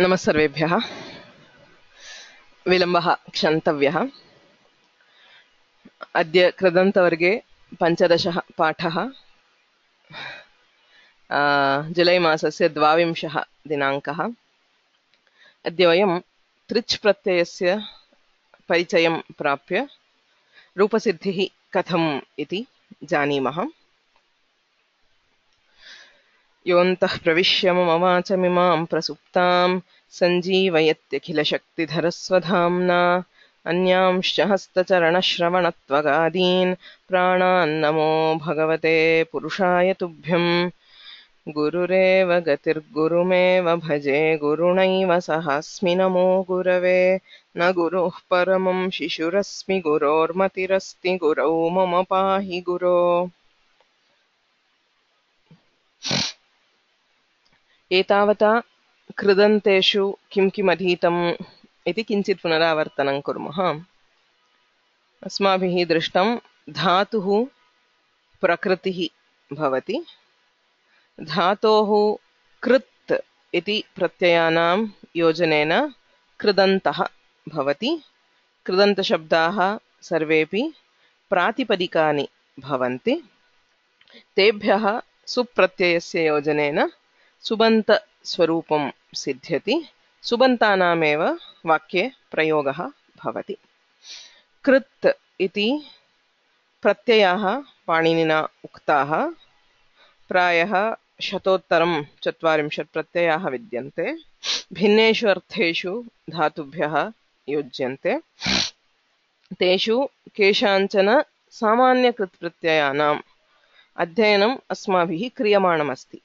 नमः सर्वेभ्यः। विलम्बः क्षन्तव्यः। अद्य कृदन्तवर्गे 15 पाठः। जुलै मासस्य 22 दिनाङ्कः। अद्य वयं त्रिच् प्रत्ययस्य परिचयं प्राप्य रूपसिद्धिः कथम् इति जानीमः। योऽन्तः प्रविश्य मम वाचमिमां प्रसुप्तां सञ्जीवयत्यखिलशक्तिधरस्वधाम्ना अन्यांश्च हस्तचरणश्रवणत्वगादीन् प्राणान्नमो भगवते पुरुषाय तुभ्यं। गुरुरेव गतिर्गुरुमेव भजे गुरुणैव सहास्मि नमो गुरवे। न गुरुः परमं शिशुरस्मि गुरोर्मतिरस्ति गुरौ मम पाहि गुरो। एतावता कृदन्तेषु किं किम् अधीतम् इति किञ्चित् पुनरावर्तनं कुर्मः। अस्माभिः दृष्टं धातुः प्रकृतिः भवति। धातोः कृत् इति प्रत्ययानां योजनेन कृदन्तः भवति। कृदन्तशब्दाः सर्वेपि प्रातिपदिकानि भवन्ति। तेभ्यः सुप्रत्ययस्य योजनेन सुबन्तस्वरूपं सिद्ध्यति। सुबन्तानामेव वाक्ये प्रयोगः भवति। कृत् इति प्रत्ययाः पाणिनिना उक्ताः। प्रायः 140 प्रत्ययाः विद्यन्ते। भिन्नेषु अर्थेषु धातुभ्यः युज्यन्ते। तेषु केषाञ्चन सामान्यकृत्प्रत्ययानाम् अध्ययनम् अस्माभिः क्रियमाणमस्ति।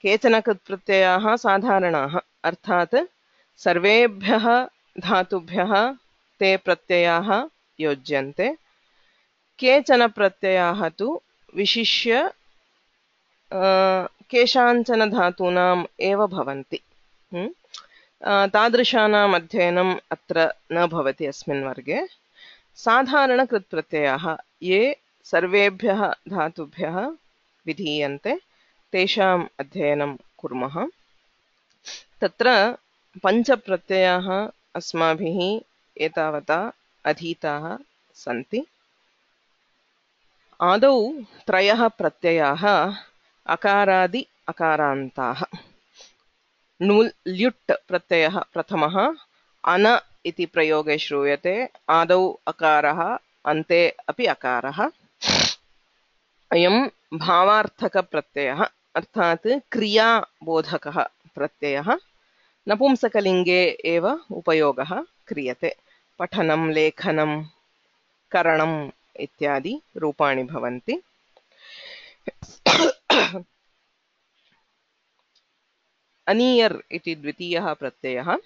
केचन कृत्प्रत्ययाः साधारणाः, अर्थात् सर्वेभ्यः धातुभ्यः ते प्रत्ययाः योज्यन्ते। केचन प्रत्ययाः तु विशिष्य केषाञ्चन धातूनाम् एव भवन्ति। तादृशानाम् अध्ययनम् अत्र न भवति अस्मिन् वर्गे। साधारणकृत्प्रत्ययाः ये सर्वेभ्यः धातुभ्यः विधीयन्ते तेषाम् अध्ययनं कुर्मः। तत्र पञ्चप्रत्ययाः अस्माभिः एतावता अधीताः सन्ति। आदौ त्रयः प्रत्ययाः अकारादि अकारान्ताः। ल्युट् प्रत्ययः प्रथमः अन इति प्रयोगे श्रूयते। आदौ अकारः, अन्ते अपि अकारः। अयं भावार्थकप्रत्ययः, अर्थात् क्रियाबोधकः प्रत्ययः। नपुंसकलिङ्गे एव उपयोगः क्रियते। पठनं, लेखनं, करणम् इत्यादि रूपाणि भवन्ति। अनीयर् इति द्वितीयः प्रत्ययः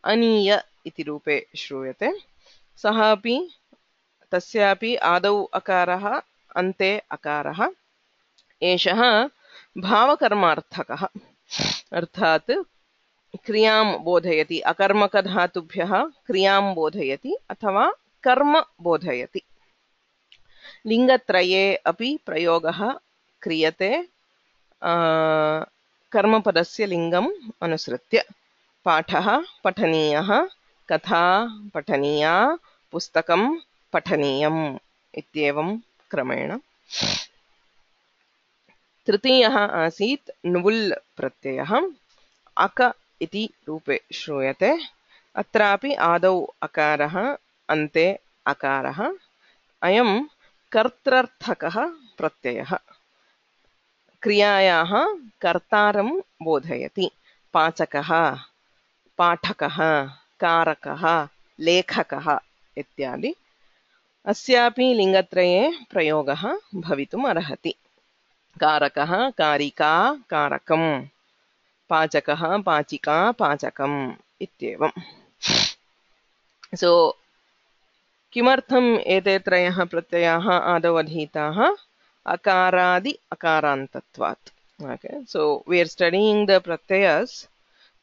अनीय इति रूपे श्रूयते। सः अपि तस्यापि आदौ अकारः, अन्ते अकारः। एषः भावकर्मार्थकः, अर्थात् क्रियां बोधयति। अकर्मकधातुभ्यः क्रियां बोधयति अथवा कर्म बोधयति। लिङ्गत्रये अपि प्रयोगः क्रियते कर्मपदस्य लिङ्गम् अनुसृत्य। पाठः पठनीयः, कथा पठनीया, पुस्तकं पठनीयम् इत्येवं क्रमेण। तृतीयः आसीत् नुवुल् प्रत्ययः। अक इति रूपे श्रूयते। अत्रापि आदौ अकारः, अन्ते अकारः। अयं कर्त्रर्थकः प्रत्ययः, क्रियायाः कर्तारं बोधयति। पाचकः, पाठकः, कारकः, लेखकः इत्यादि। अस्यापि लिङ्गत्रये प्रयोगः भवितुम् अर्हति। कारकः, कारिका, कारकम्। पाचकः, पाचिका, पाचकम् इत्येवम्। सो किमर्थम् एते त्रयः प्रत्ययाः आदौ अधीताः? अकारादि अकारान्तत्वात्. Okay, so we are studying the pratyayas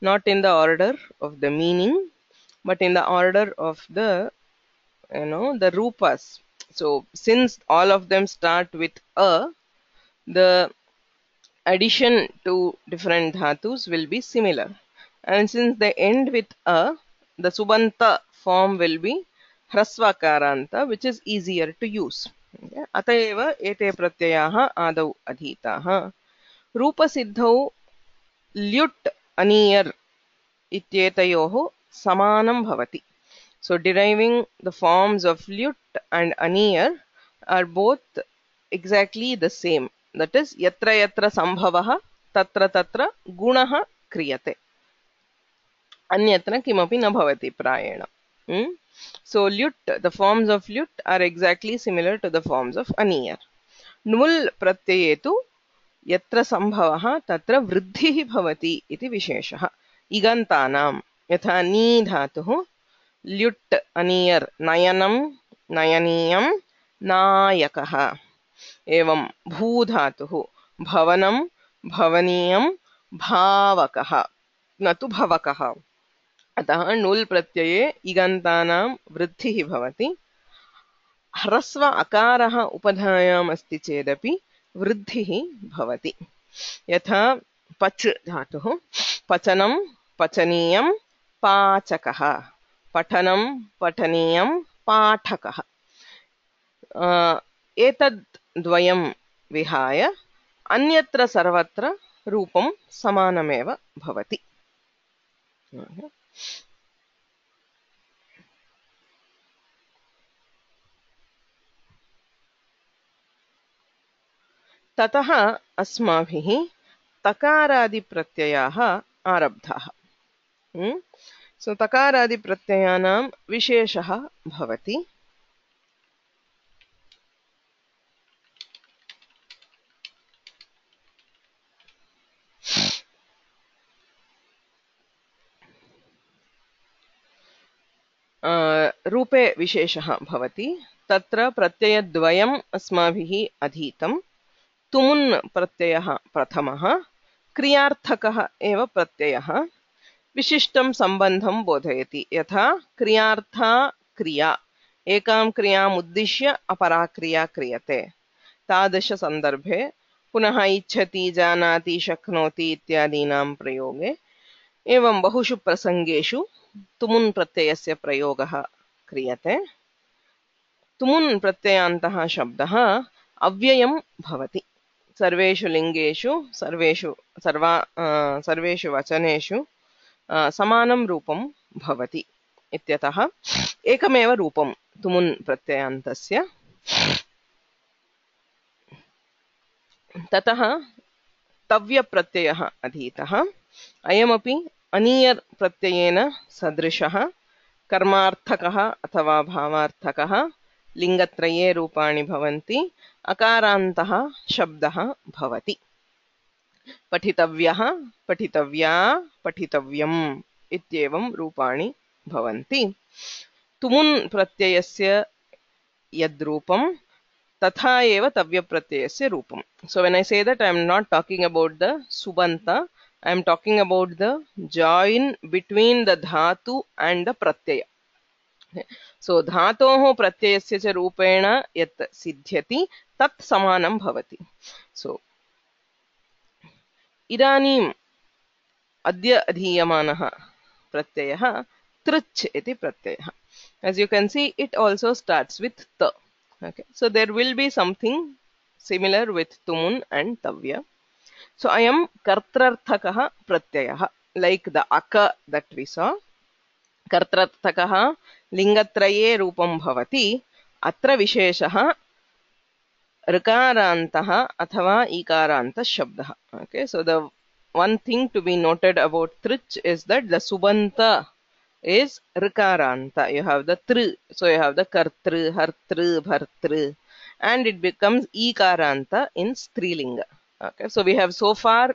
not in the order of the meaning, but in the order of the the rupas. So since all of them start with a, the addition to different dhatus will be similar. and since they end with a, the subanta form will be hrasvakaranta, which is easier to use. अत एव एते प्रत्ययाः आदौ अधीताः. रूपसिद्धौ ल्युट् अनीयर् इत्येतयोः समानं भवति. So deriving the forms of lut and aniyar are both exactly the same. That is, yatra yatra sambhavah tatra tatra gunah kriyate. Anyatra kimapi na bhavati prayena. So lut, the forms of lut are exactly similar to the forms of aniyar. Nul pratyayetu yatra sambhavah tatra vriddhihi bhavati iti visheshah. Igantanam yatha ni dhatuh ल्युट् अनीयर् नयनं नयनीयं नायकः. एवं भूधातुः भवनं भवनीयं भावकः न तु भवकः. अतः नुल् प्रत्यये इगन्तानां वृद्धिः भवति. ह्रस्व अकारः उपधायाम् अस्ति चेदपि वृद्धिः भवति. यथा पच् धातुः पचनं पचनीयं पाचकः, पठनं पठनीयं पाठकः. एतद् द्वयं विहाय अन्यत्र सर्वत्र रूपं समानमेव भवति. ततः अस्माभिः तकारादिप्रत्ययाः आरब्धाः. So तकारादिप्रत्ययानां विशेषः भवति. रूपे विशेषः भवति. तत्र प्रत्ययद्वयम् अस्माभिः अधीतं. तुमुन् प्रत्ययः प्रथमः, क्रियार्थकः एव प्रत्ययः विशिष्टं सम्बन्धं बोधयति. यथा क्रियार्था क्रिया, एकां क्रियाम् उद्दिश्य अपरा क्रिया क्रियते. तादृशसन्दर्भे पुनः इच्छति, जानाति, शक्नोति इत्यादीनां प्रयोगे एवं बहुषु प्रसङ्गेषु तुमुन् प्रत्ययस्य प्रयोगः क्रियते. तुमुन् प्रत्ययान्तः शब्दः अव्ययं भवति. सर्वेषु लिङ्गेषु सर्वेषु वचनेषु समानं रूपं भवति इत्यतः एकमेव रूपं तुमुन् प्रत्ययान्तस्य. ततः तव्यप्रत्ययः अधीतः. अयमपि अनीयर् प्रत्ययेन सदृशः. कर्मार्थकः अथवा भावार्थकः लिङ्गत्रये रूपाणि भवन्ति. अकारान्तः शब्दः भवति. पठितव्यः, पठितव्या, पठितव्यम् इत्येवं रूपाणि भवन्ति. तुमुन् प्रत्ययस्य यद्रूपं तथा एव तव्यप्रत्ययस्य रूपं. So when I say that, I am not talking about the subanta, I am talking about the join between the dhatu and the pratyaya. So धातोः प्रत्ययस्य च रूपेण यत् सिद्ध्यति तत् समानं भवति. So इदानीम् अद्य अधीयमानः प्रत्ययः तृच् इति प्रत्ययः. As you can see, it also starts with ta. Okay, so there will be something similar with tumun and tavya. So I am kartrarthakah pratyayah, like the aka that we saw. कर्तृर्थकः लिङ्गत्रये रूपं भवति. अत्र विशेषः ऋकारान्तः अथवा ईकारान्तः शब्दः. Okay, so the one thing to be noted about trich is that the subanta is ऋकारanta. You have the tr, so you have the kartru, hartru, bhartru, and it becomes ikaranta in strilinga. Okay, so we have so far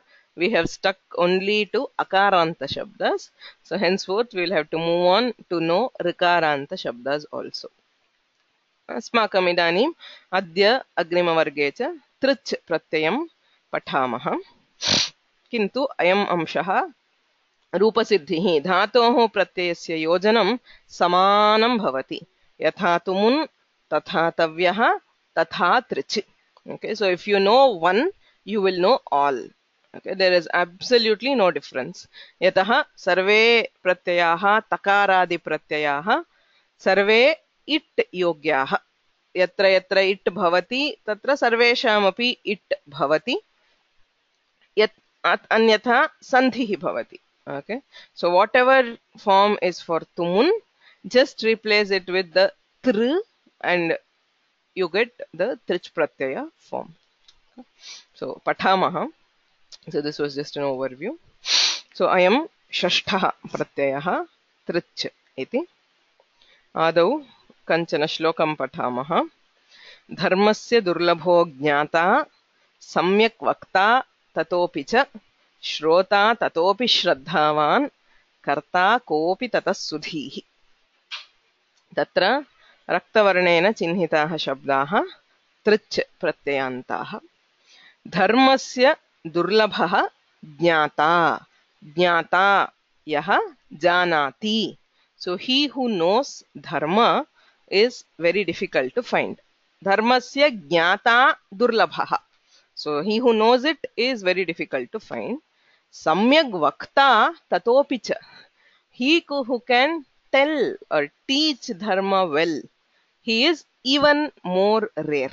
stuck only to akaranta shabdas. So henceforth we will have to move on to know rikaranta shabdas also. अस्माकम् इदानीम् अद्य अग्रिमवर्गे च तृच् प्रत्ययं पठामः. किन्तु अयम् अंशः रूपसिद्धिः धातोः प्रत्ययस्य योजनं समानं भवति. यथा तुमुन् तथा तव्यः तथा तृच्. Okay, so if you know one, you will know all. Okay, there is absolutely no difference. Yatah sarve pratyayah takaradi pratyayah sarve it yogyah. Yatra yatra it bhavati tatra sarveshamapi it bhavati. Yat anyatha sandhi bhavati. Okay, so whatever form is for tumun, just replace it with the tr and you get the trich pratyaya form. So patamaha. So this was just an overview. So ayam shashtha pratyayah trich iti. आदौ कञ्चन श्लोकं पठामः. धर्मस्य दुर्लभो ज्ञाता सम्यक् वक्ता ततोऽपि च श्रोता ततोऽपि श्रद्धावान् कर्ता कोऽपि ततः सुधीः. तत्र रक्तवर्णेन चिह्निताः शब्दाः तृच् प्रत्ययान्ताः. धर्मस्य दुर्लभः ज्ञाता. ज्ञाता यः जानाति. So he who knows dharma is very difficult to find. Dharmasya jnata durlabhaha. So he who knows it is very difficult to find. Samyag vakta tatopicha. He who can tell or teach dharma well, he is even more rare.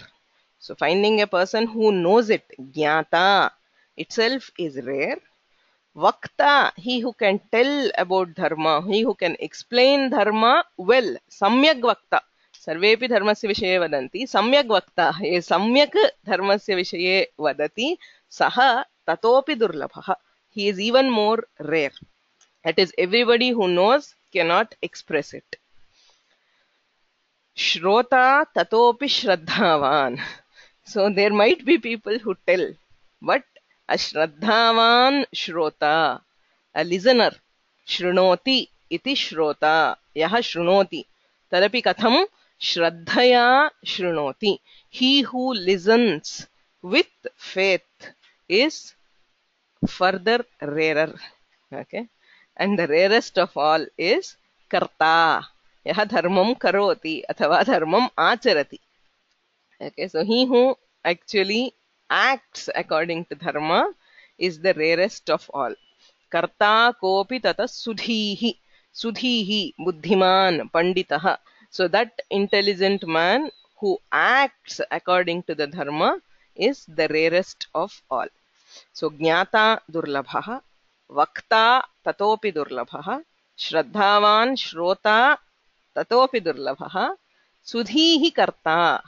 So finding a person who knows it, jnata, itself is rare. Vakta, he who can tell about dharma, he who can explain dharma well. Samyak vakta. Sarvepi dharmasya vishaye vadanti. Samyak vakta. Ye samyak dharmasya vishaye vadati. Saha tatopi durlabhaha. He is even more rare. That is, everybody who knows cannot express it. Shrota tatopi shraddhavan. So there might be people who tell, but a shraddhavan shrota, a listener, shrunoti iti shrota, yaha shrunoti, tadapi katham shraddhaya shrunoti. He who listens with faith is further rarer. Okay, and the rarest of all is karta, yaha dharmam karoti athava dharmam acharati. Okay, so he who actually acts according to dharma is the rarest of all. Karta kopi tata sudhihi. Sudhihi, buddhiman, panditaha. So that intelligent man who acts according to the dharma is the rarest of all. So jnata durlabhaha, vakta tatopi durlabhaha, shraddhavan shrota tatopi durlabhaha, sudhihi karta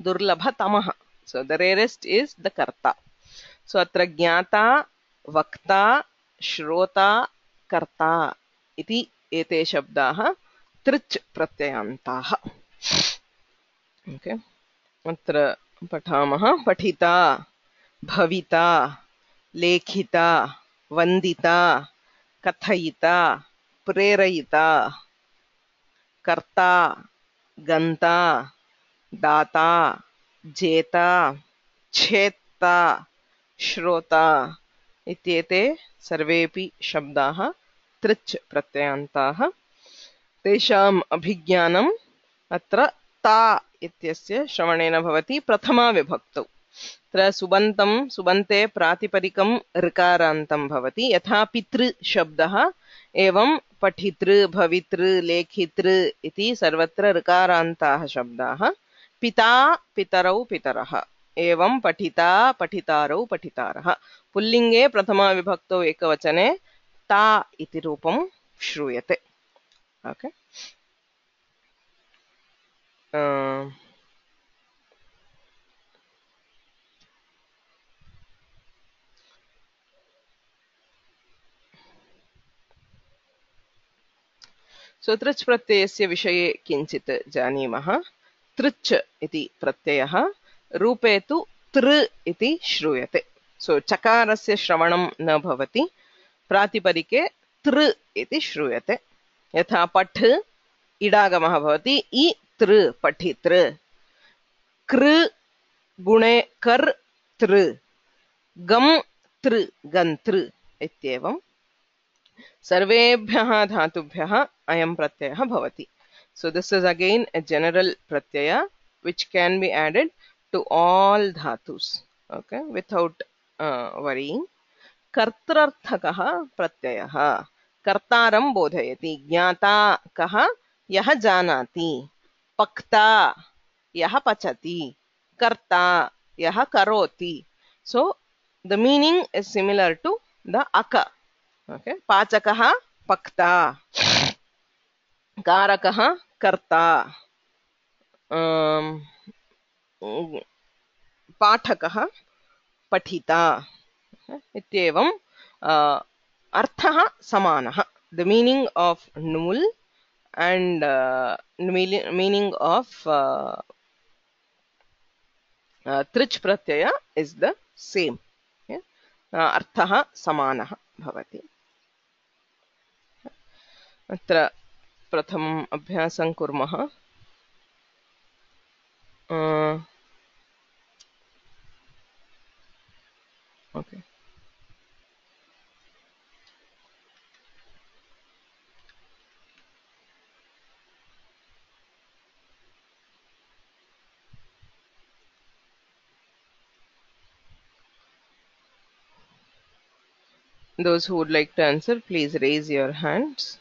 durlabhatamaha. So the rarest is the karta. So atra jnata, vakta, shrota, karta iti ete shabdaः trich pratyayantaः. Okay. Atra pathamah pathita, bhavita, lekhita, vandita, kathayita, prerayita, karta, ganta, दाता, जेता, छेत्ता, श्रोता इत्येते सर्वेपि शब्दाः तृच् प्रत्ययान्ताः. तेषाम् अभिज्ञानम् अत्र ता इत्यस्य श्रवणेन भवति प्रथमा विभक्तौ. अत्र सुबन्तं सुबन्ते प्रातिपदिकं ऋकारान्तं भवति. यथा पितृ शब्दः एवं पठितृ, भवितृ, लेखितृ इति सर्वत्र ऋकारान्ताः शब्दाः. पिता पितरौ पितरः एवं पठिता पठितारौ पठितारः. पुल्लिङ्गे प्रथमा विभक्तौ एकवचने ता इति रूपं श्रूयते. ओके. सो तृच् प्रत्ययस्य विषये किञ्चित् जानीमः. तृच् इति प्रत्ययः रूपे तु तृ इति श्रूयते. सो चकारस्य श्रवणं न भवति. प्रातिपदिके तृ इति श्रूयते. यथा पठ इडागमः भवति इ तृ पठितृ. कृ गुणे कर् तृ, गम् तृ गन्तृ इत्येवं सर्वेभ्यः धातुभ्यः अयं प्रत्ययः भवति. So this is again a general pratyaya which can be added to all dhatus, okay, without worrying. कर्तृर्थकः प्रत्ययः कर्तारं बोधयति ज्ञाता कः यः जानाति पक्ता यः पचति कर्ता यः करोति so the meaning is similar to the aka okay pachakah pakta कारकः कर्ता पाठकः पठिता इत्येवं अर्थः समानः the meaning of nul and meaning of trich pratyaya is the same अर्थः समानः भवति अत्र प्रथमम् अभ्यासं कुर्मः okay those who would like to answer please raise your hands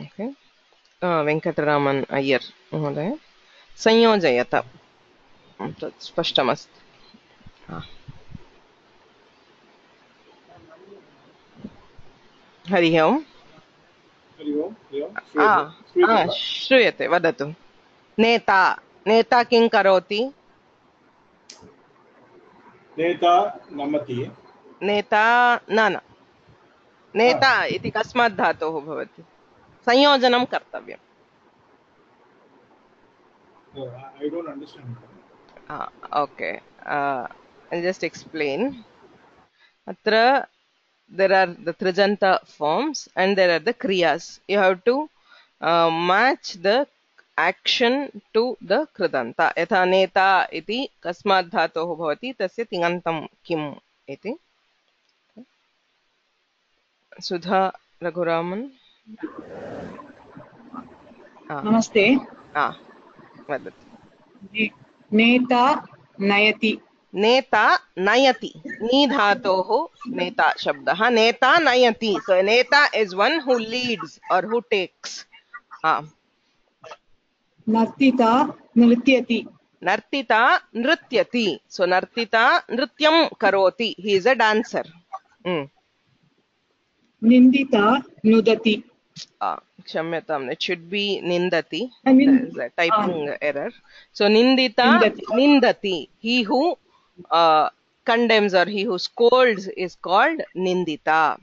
okay Venkataraman Iyer महोदय संयोजयत तत् स्पष्टमस्ति हरि ओम् श्रूयते वदतु नेता नेता किं करोति नेता नमति नेता न नेता इति कस्मात् धातोः भवति संयोजनं कर्तव्यम् I don't understand. Okay I'll just explain atra there are the trijanta forms and there are the kriyas you have to match the action to the kridanta yatha neta iti kasmat dhatoh bhavati tasya tingantam kim iti Sudha Raghuraman नमस्ते वदतु नेता नयति नेता नयति नी धातोः नेता शब्दः नेता नयति so नेता is one who leads or who takes नर्तिता नृत्यति नर्तिता नृत्यति so नर्तिता नृत्यं करोति he is a dancer निन्दिता नुदति क्षम्यताम् it should be nindati there is a typing error so nindita nindati he who condemns or he who scolds is called nindita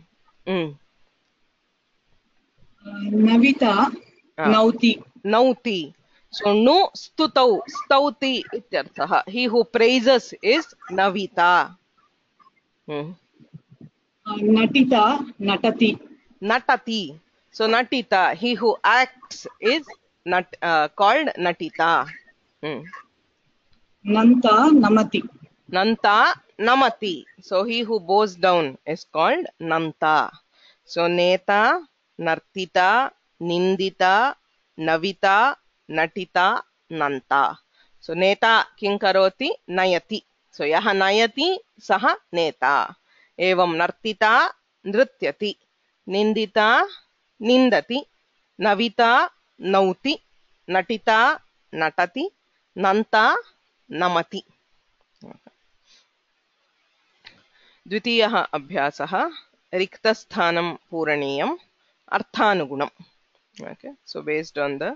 Navita नौति nauti so nu stutau stauti ityarthah he who praises is navita नटिता नटति natati so natita he who acts is called natita नन्ता नमति nanta namati so he who bows down is called nanta so neta nartita nindita navita natita nanta so neta king karoti nayati so yah nayati sah neta evam nartita nrityati nindita nindati navita nauti natita natati nanta namati द्वितीयः अभ्यासः रिक्तस्थानं पूरणीयम् अर्थानुगुणम् okay so based on the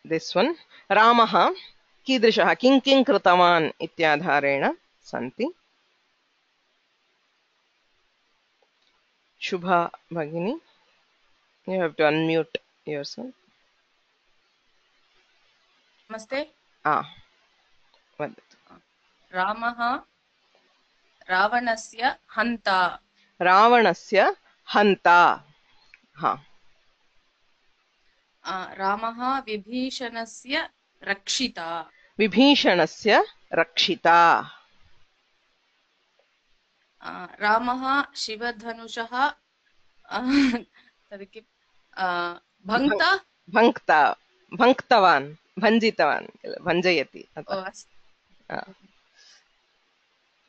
this one रामः कीदृशः किं किं कृतवान् इत्याधारेण सन्ति शुभा भगिनी you have to unmute yourself नमस्ते वदतु रामः रावणस्य हन्ता रावणस्य हन्ता रामः विभीषणस्य रक्षिता विभीषणस्य रक्षिता रामः शिवधनुषः तद् किं भङ्क्ता भङ्क्ता भङ्क्तवान् भञ्जितवान् किल भञ्जयति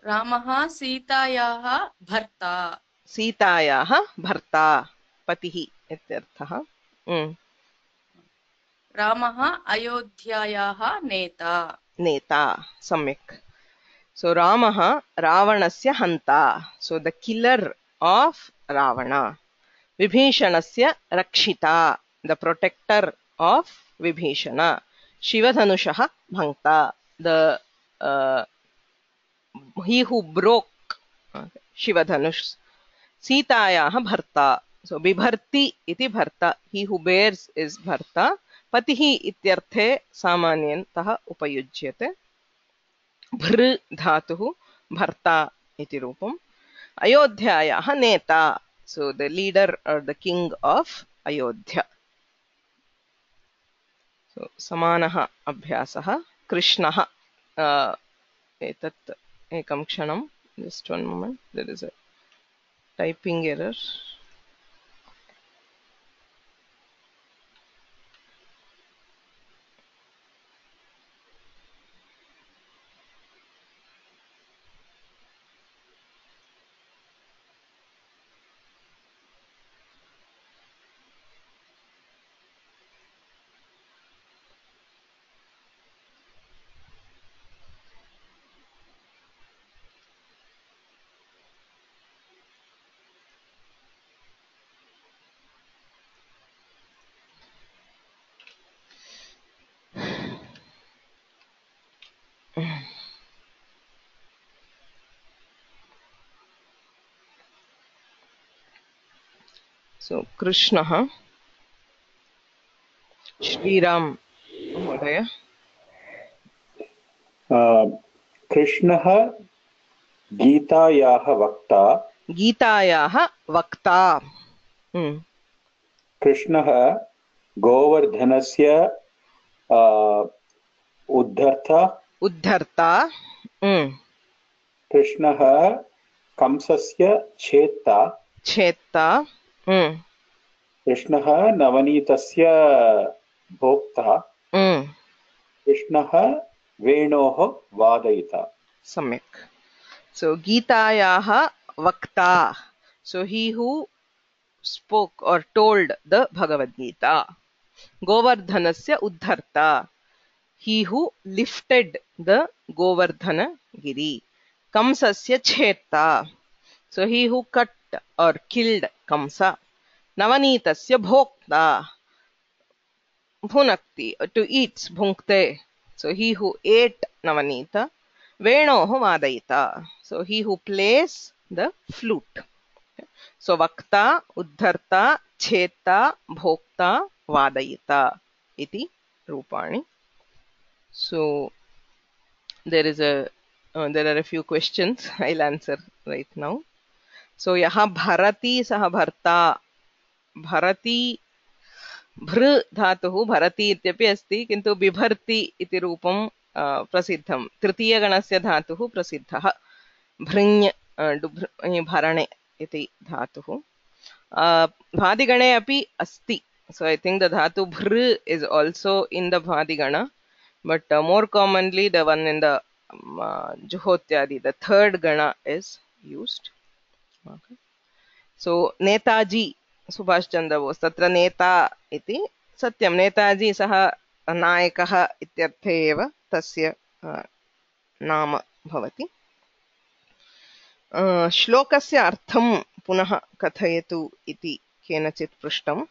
रामः सीतायाः भर्ता सीतायाः भर्ता पतिः इत्यर्थः रामः अयोध्यायाः नेता नेता सम्यक् so Ramah Ravanasya hanta so the killer of Ravana Vibhishanasya rakshita the protector of Vibhishana Shivadhanushah bhankta the he who broke Shivadhanush Sitayah bharta so bibharti iti bharta he who bears is bharta patihi ityarthe samanyantah upayujyate भृ धातुः भर्ता इति रूपम् अयोध्यायाः नेता so the leader or the king of Ayodhya so समानः अभ्यासः कृष्णः एतत् एकं क्षणं just one moment there is a typing error so Krishnah Shriram Mhodaya कृष्णः गीतायाः वक्ता गीतायाः वक्ता कृष्णः गोवर्धनस्य उद्धर्ता कृष्णः कंसस्य छेत्ता कृष्णः नवनीतस्य भोक्ता कृष्णः वेणोः वादयिता सम्यक् so गीतायाः वक्ता so he who spoke or told the Bhagavad Gita Govardhanasya uddharta he who lifted the Govardhana Giri Kamsasya cheta so he who cut or killed Kamsa Navanitasya bhokta bhunakti to eat bhunkte so he who ate Navanita Venoho vadayita so he who plays the flute so vakta uddharta cheta bhokta vadayita iti rupani so there are a few questions I'll answer right now so yaha bharati sah bharta bharati भृ धातुः भरति इत्यपि अस्ति किन्तु बिभर्ति इति रूपं प्रसिद्धं तृतीयगणस्य धातुः प्रसिद्धः भृञ् भरणे इति धातुः भादिगणे अपि अस्ति so I think the dhatu bhr is also in the bhadigana but more commonly the one in the juhotyadi the third gana is used okay. so netaji Subhash Chandra Bose तत्र नेता इति सत्यं नेताजी सः नायकः इत्यर्थे एव तस्य नाम भवति श्लोकस्य अर्थं पुनः कथयतु इति केनचित् पृष्टम्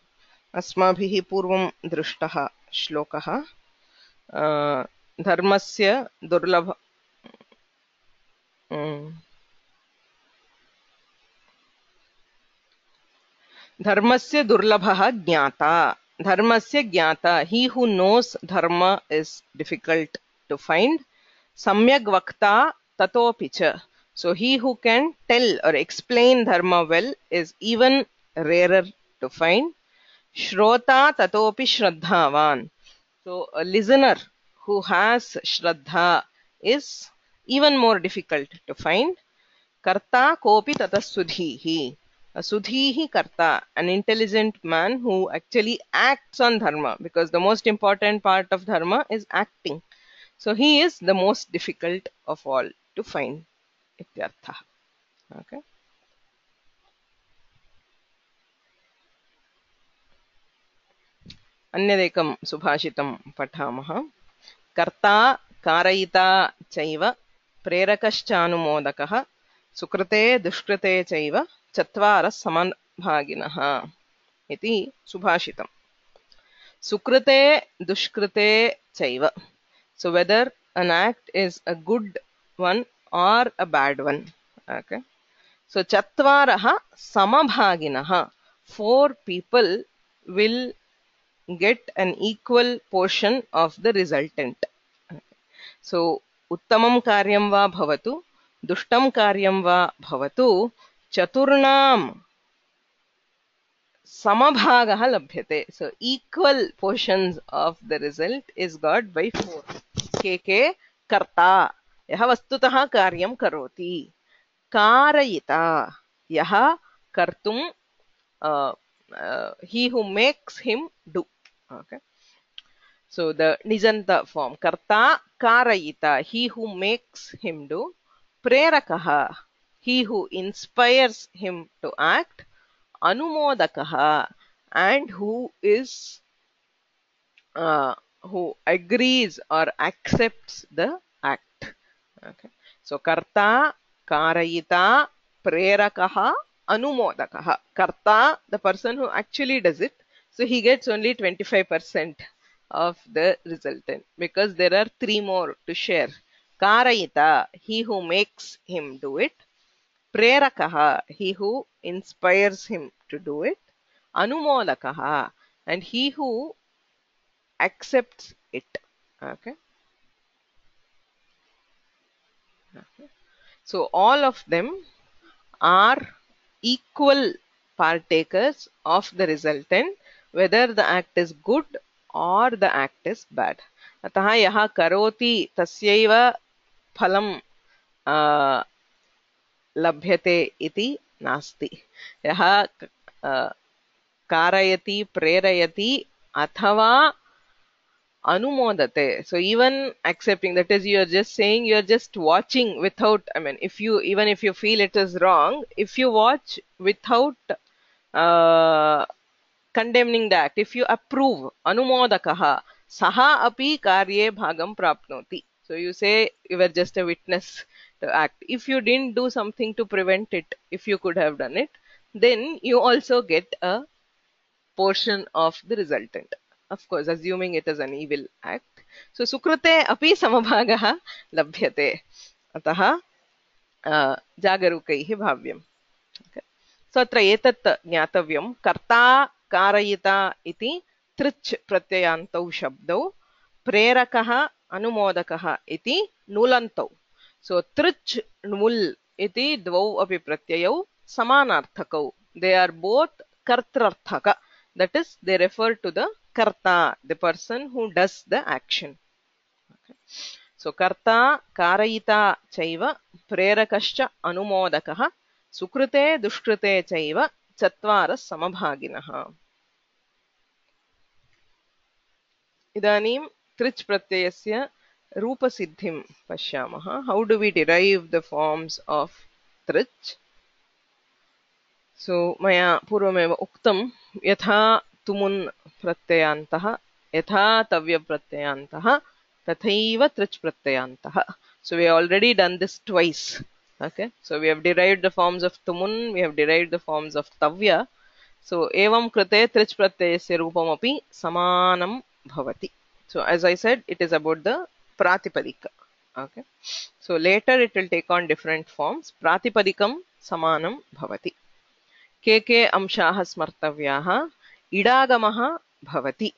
अस्माभिः पूर्वं दृष्टः श्लोकः धर्मस्य दुर्लभ Dharmasya durlabhaha jnata. Dharmasya jnata. He who knows dharma is difficult to find. Samyak vakta tato picha. So he who can tell or explain dharma well is even rarer to find. Shrota tatopi shraddhavan. So a listener who has shraddha is even more difficult to find. Karta kopi tata sudhihi. A sudhihi karta, an intelligent man who actually acts on dharma, because the most important part of dharma is acting. So he is the most difficult of all to find. Ityartha. Okay. अन्यदेकं सुभाषितं पठामः. कर्ता कारयिता चैव प्रेरकश्चानुमोदकः सुकृते दुष्कृते चैव चत्वारः समभागिनः इति सुभाषितम्. सुकृते दुष्कृते चैव. So whether an act is a good one or a bad one. Okay. So chatvaraha samabhaginaha. 4 people will get an equal portion of the resultant. So uttamam karyam va bhavatu, dushtam karyam va bhavatu, chaturnam samabhagah labhyate. So equal portions of the result is got by 4. Ke karta, yaha vastutah karyam karoti. Karayita, yaha kartum, he who makes him do. Okay. So the nijanta form. Karta karayita, he who makes him do. Prerakaha, he who inspires him to act. Anumodakaha, and who is who agrees or accepts the act. Okay. So karta karayita prerakaha anumodakaha. Karta, the person who actually does it, so he gets only 25% of the resultant, because there are 3 more to share. Karayita, he who makes him do it. Prerakaha, he who inspires him to do it. Anumodakaha, and he who accepts it. Okay. So all of them are equal partakers of the resultant, whether the act is good or the act is bad. Ataha yaha karoti tasyaiva phalam labhyate iti nasti. Yaha karayati prerayati athava anumodate. So even accepting, that is, you are just saying, you are just watching without, I mean, if you, even if you feel it is wrong, if you watch without condemning the act, if you approve, anumodakaha, saha api karye bhagam prapnoti. So you say you were just a witness to act. If you didn't do something to prevent it, if you could have done it, then you also get a portion of the resultant. Of course, assuming it is an evil act. So sukrute api samabhagah labhyate. Ataha jagarukaihi bhavyam. Okay. So atra etat jnatavyam. Karta karayita iti trich pratyayantau shabdau. Prerakaha anumodakaha iti nulantau. So trich nul iti dvau api pratyayau samanarthakau. They are both kartrarthaka. That is, they refer to the karta, the person who does the action. Okay. So karta karayita chaiva prerakascha anumodakaha sukrute dushkrute chaiva chatvara samabhaginaha. Idanim trich pratyayasya rupa siddhim pashyamaha. How do we derive the forms of trich? So maya purvameva uktam yatha tumun pratyayantah yatha tavya pratyayantah tathaiva trich pratyayantah. So we have already done this twice. Okay. So we have derived the forms of tumun, we have derived the forms of tavya. So evam krite trich pratyayasya rupam api samanam bhavati. So as I said, it is about the pratipadika. Okay. So later it will take on different forms. Pratipadikam samanam bhavati. के अंशाः स्मर्तव्याः इडागमः भवति.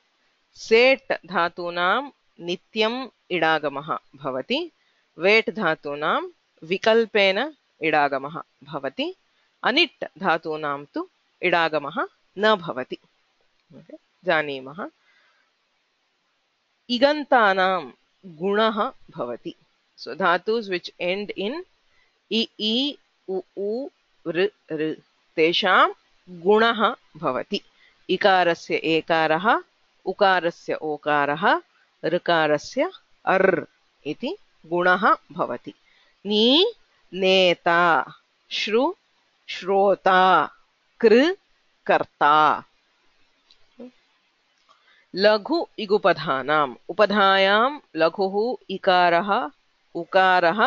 Set धातूनां नित्यम् इडागमः भवति. Weight धातूनां विकल्पेन इडागमः भवति. अनिट् धातूनां तु इडागमः न भवति. Okay. Janimah. Igantanam gunaha bhavati. So dhatus which end in I, U, R, R. Tesham gunaha bhavati. Ikarasya ekaraha, ukarasya okaraha, ऋकारस्य अर् इति गुणः भवति. नी नेता, श्रु श्रोता, कृ कर्ता. लघु इगुपधानाम् उपधायां लघुः इकारः उकारः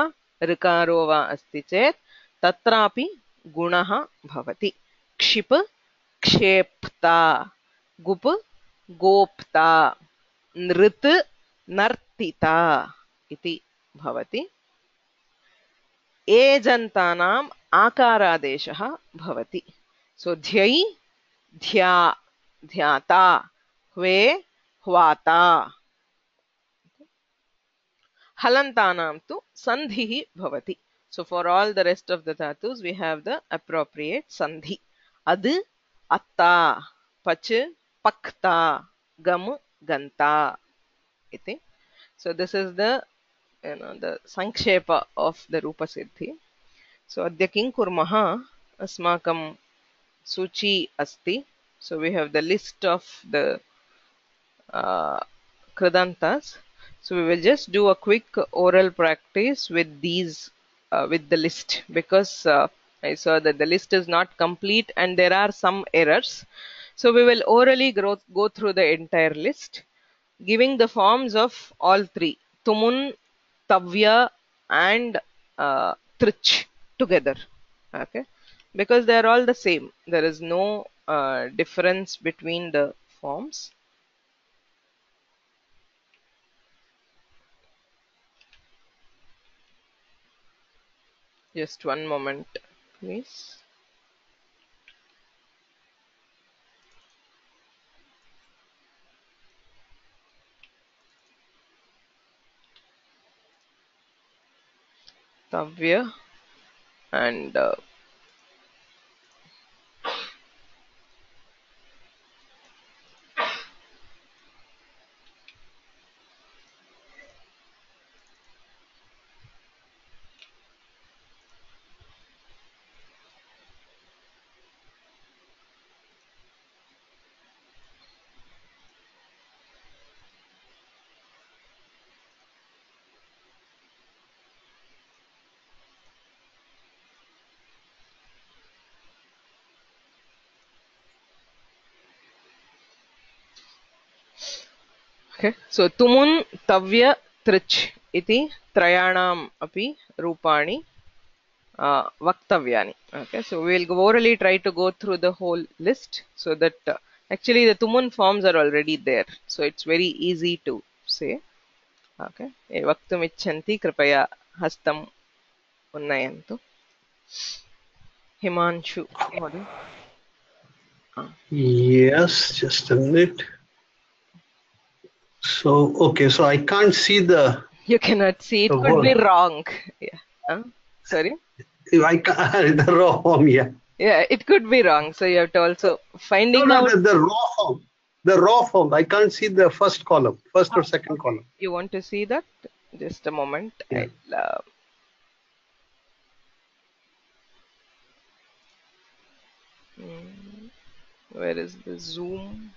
ऋकारो वा अस्ति चेत् तत्रापि गुणः भवति. क्षिप क्षेप्ता, गुप गोप्ता, नृत् नर्तिता इति भवति. एजन्तानाम् आकारादेशः भवति. सो ध्यै ध्या ध्याता, ह्वे ह्वाता. हलन्तानां तु सन्धिः भवति. So for all the rest of the dhatus we have the appropriate sandhi. Ad atta, pach pakta, gam ganta iti. So this is the the sankshepa of the rupa siddhi. So adya king kurmaha, asmakam suchi asti. So we have the list of the kridantas. So we will just do a quick oral practice with these with the list, because I saw that the list is not complete and there are some errors. So we will orally go through the entire list, giving the forms of all three, tumun, tavya and trich together. Okay, because they are all the same. There is no difference between the forms. Just one moment, please. Tavya and okay. So tumun, tavya, trich iti trayanam api rupani vaktavyani. Okay, so we will orally try to go through the whole list, so that actually the tumun forms are already there, so it's very easy to say. Okay, vaktum icchanti kripaya hastam unnayantu. Himanshu, Yes, just a minute. So, okay, so I can't see the... You cannot see, it could word. be wrong. Yeah. Sorry? I can't, the raw form, yeah. Yeah, it could be wrong. So you have to also finding No, out. the raw form. The raw form. I can't see the first column, first or second column. You want to see that? Just a moment. Yeah. Where is the zoom?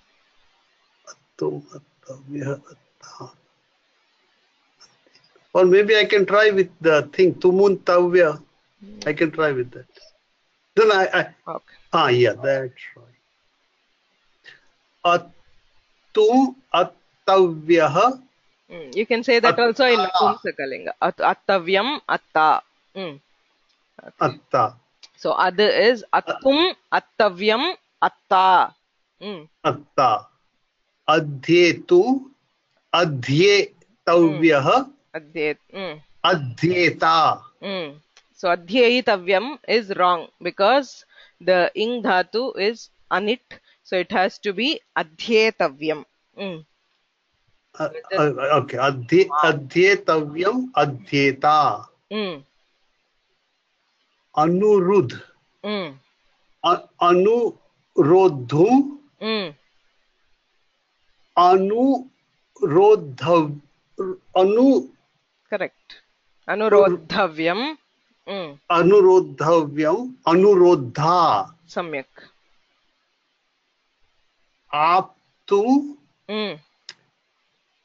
Or maybe I can try with the thing, Tumun Tavya. I can try with that. Then Okay. Yeah, that's right. Atum Attavyaha. You can say that also in Napumsakalinga. Attavyam atta. Okay. Atta. So other is attum attavyam atta. Atta. Adhyetu Adhyetavyaha Adhyeta. So adhyetavyam is wrong because the ing dhatu is anit, so it has to be adhyetavyam. Okay, Adhyetavyam Adhyeta. Anurudh. Anurodhum Correct. Anurodhavyam. अनुरोधव्यम अनुरोधा Samyak.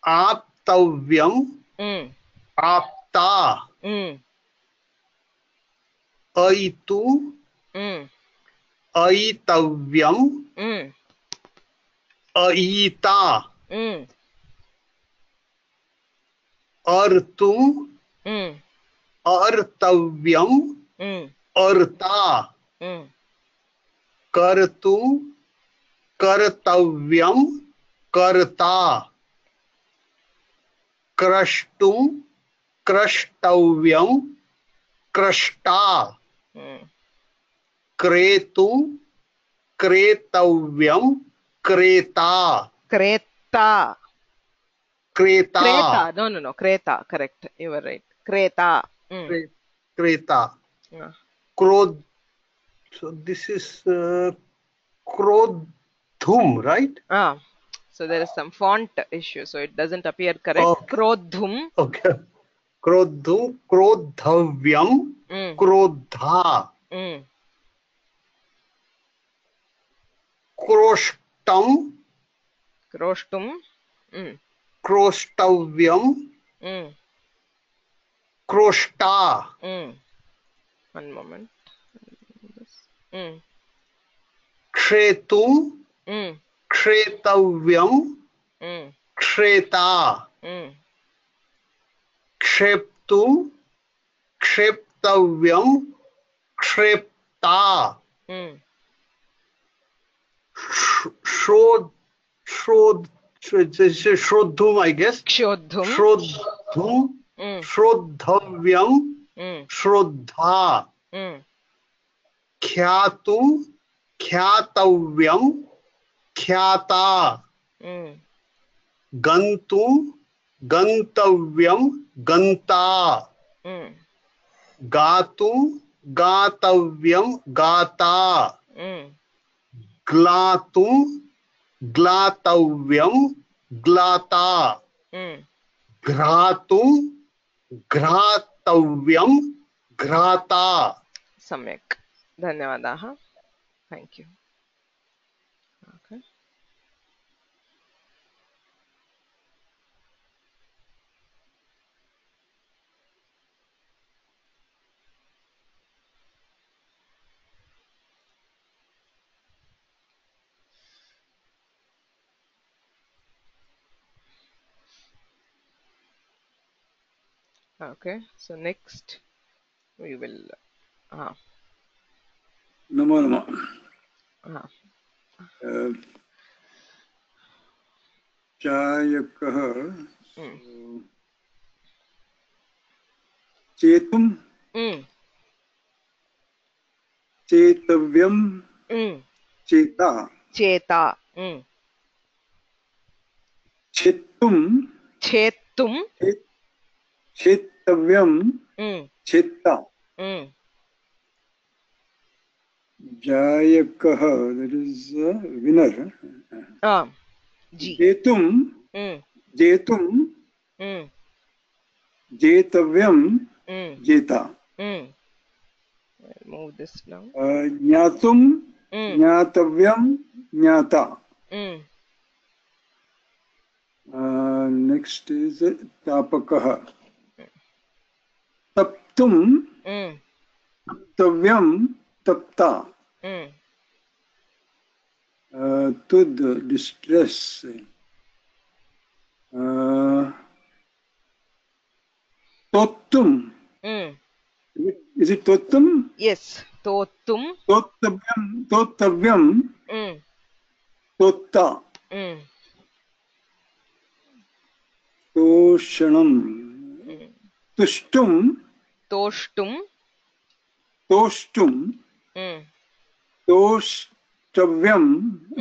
आप्तव्यम आप्ता अयितु अयितव्यम अयिता अर्तुम अर्तव्यम अर्ता कर्तुम Kartavyam कर्ता क्रष्टुम क्रष्टव्यम क्रष्टा क्रेतुम क्रेतव्यम क्रेता Kreta. क्रेता Kreta. No. Kreta. Correct. You were right. Kreta. क्रेता Yeah. क्रोध. So this is क्रोधुम, right? So there is some font issue, so it doesn't appear correct. Okay. Krodhum. Okay. क्रोधुम क्रोधव्यम क्रोधा क्रोष्टम Kroshtum. क्रोष्टव्यम क्रोष्टा One moment. क्षेतुम क्षेतव्यम क्षेता क्षेप्तुम क्षेप्तव्यम क्षेप्ता श्रोध श्रोध श्रोद्धुम I guess Kshodhum. श्रोद्धुम श्रोद्धव्यम श्रोद्धा ख्यातुम ख्यातव्यम ख्याता गन्तुम गन्तव्यम गन्ता गातुम गातव्यम गाता ग्लातुम ग्लातव्यम ग्लाता घ्रातुम घ्रातव्यम घ्राता. Samyak. Dhanyavadaha. Thank you. Okay. Okay, so next we will नमो नमः. चायकः चेतुं चेतव्यं चेता Cheta. चेत्तुं Chetum. चेतव्यं चेत्ता. जायकः, that is winner. G. जेतुं जेतुं जेतव्यं जेता. Move this now. ज्ञातुं ज्ञातव्यं ज्ञाता. Next is तापकः. तप्तुं तप्तव्यं तप्ता. Tud, distress. Tottum. Is it tottum? Yes. Totum. Tottavyam. Tottavyam. Totta. Toshanam. Tushtum. Toshtum. Toshtum. Toshtavyam.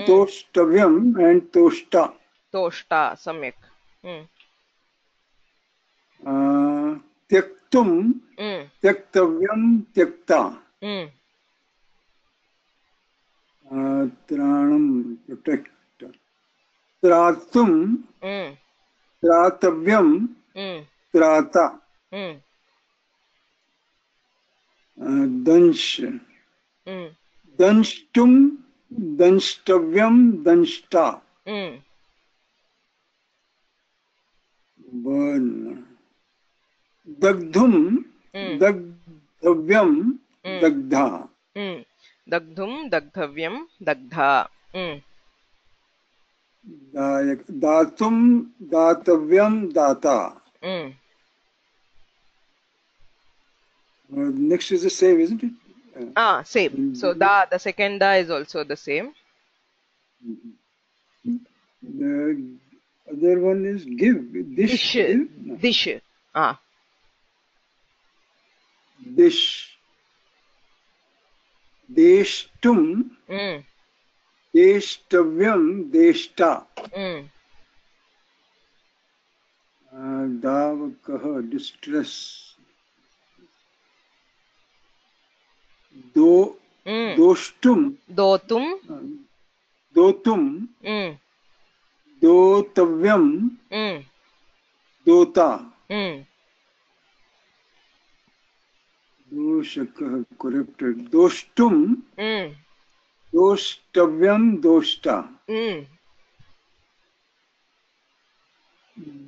Toshtavyam and toshta. Toshta. Samyak. Tyaktum. Tyaktavyam. Tyakta. Tranam. Protect. त्रातुं Mm. त्रातव्यं Mm. त्राता Mm. दंश Mm. दंष्टुं दंष्टव्यं दंष्टा Mm. Burn दग्धुं Mm. दग्धव्यं Mm. दग्धा Mm. Dagdhum dagdhavyam dagdha. Mm. दातुं दातव्यं दाता Mm. next is the same, isn't it? Same. So da, the second da is also the same. The other one is give. Dish. Dish. Give? No. Dish. Ah. Dish. Deshtum. Mm. Deshtavyam. Deshta. Mm. Davakah. Distress. Do. Mm. Doshtum. Dotum. Dotum. Mm. Dotavyam. Mm. Dota. Mm. Doshakah. Corrected. Doshtum. Mm. Doshtavyam. Doshta. Mm.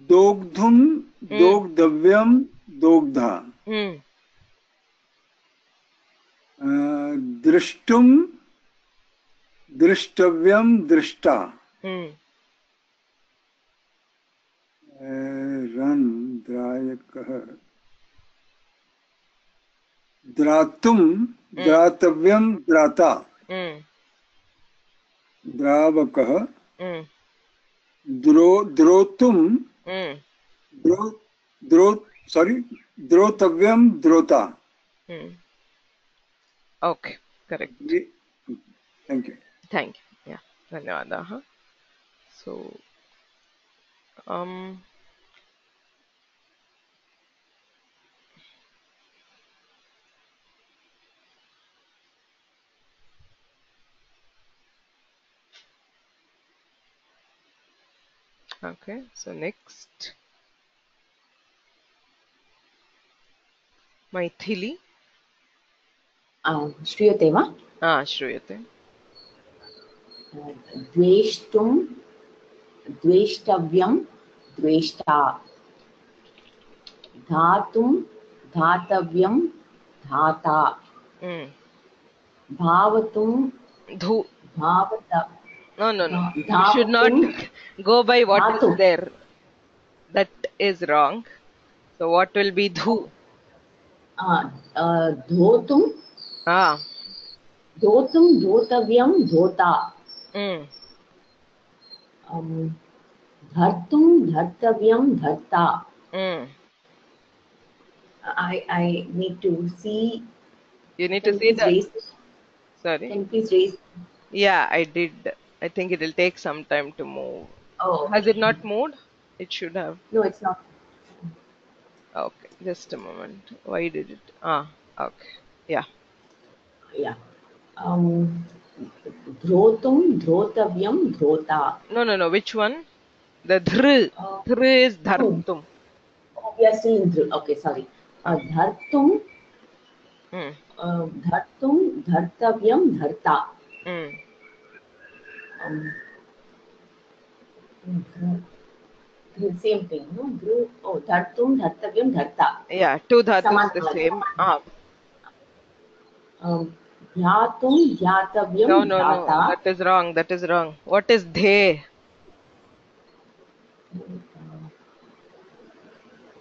Dogdhum. Dogdavyam. Dogdha. Mm. Drishtum. Drishtavyam. Drishta. Mm. Run. Drayakah. Dratum. Dratavyam. Drata. Mm. Dravakah. Mm. Drotum. Mm. Drotavyam. Drota. Mm. Okay, correct. Thank you. Thank you. Yeah, धन्यवादाः. So, okay. So next, Maithili. श्रूयते वा? श्रूयते. द्वेष्टुं द्वेष्टव्यं द्वेष्टा धातुं धातव्यं धाता भावतुं धू भावत no you should not go by what is there. That is wrong. So what will be dhu? धोतुं धोतुं धोतव्यं धोता धर्तुं धर्तव्यं धर्ता. I need to see. You need to see that. Sorry. Can you please raise? Yeah, I did. I think it will take some time to move. Oh. Has it not moved? It should have. No, it's not. Okay, just a moment. Why did it? Okay. Yeah. Yeah. Dhrotum, dhrotavyam, dhrota. No. Which one? The dhr. Dhr is dhartum. Oh, we are still in dhr. Okay, sorry. Dhartum. Dhartum, dhartavyam, dharta. Same thing, no? Dhartum, dhartavyam, dharta. Yeah, two dhatus the same. Dhyatum, dhyatavyam, No. That is wrong. What is dhe?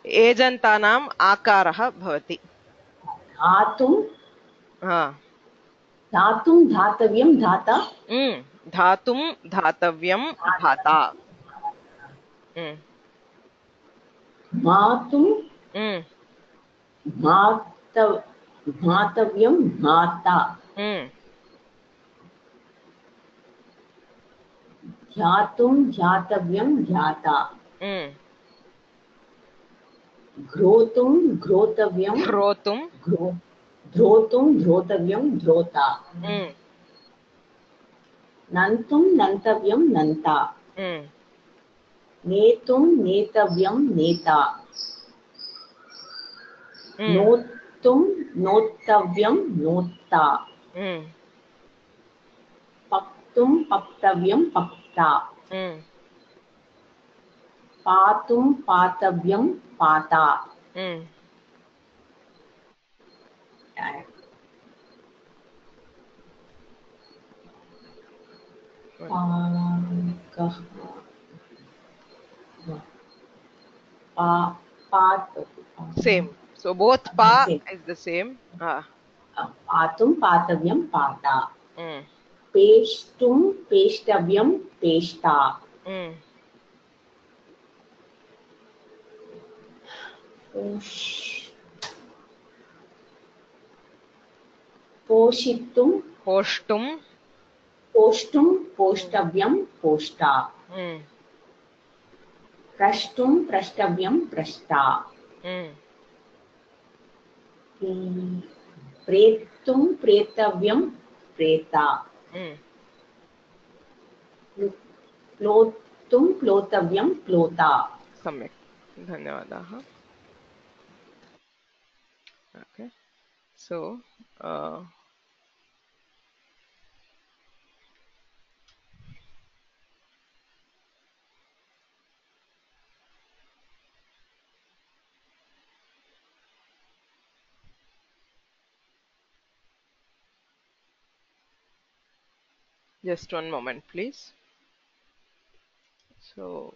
एजन्तानाम् आकारः भवति. धातुं धातुं धातव्यं धाता. धातुं धातव्यं धाता. मातुं मातव्यं माता. ध्यातुं ध्यातव्यं ध्याता. घ्रोतुं घ्रोतव्यं ध्रोतुं ध्रोतव्यं ध्रोता. नन्तुं नन्तव्यं नन्ता. नेतुं नेतव्यं नेता Mm. नोत्तुं नोत्तव्यं नोत्ता Mm. पक्तुं पक्तव्यं पक्ता Mm. पातुं पातव्यं पाता Mm. पाकः पात Same. So both pa Same. is the same. पातुं पातव्यं पाता Mm. पेष्टुं पेष्टव्यं पेष्टा Mm. पोषितुं Poshtum. पोष्टुं पोष्टव्यं पोष्टा Mm. प्रष्टुं प्रष्टव्यं प्रष्टा Mm. प्रेतुं प्रेतव्यं प्रेता Mm. प्लोतुं प्लोतव्यं प्लोता Samyak. Dhanyavadaha. Okay. So, just one moment, please. So,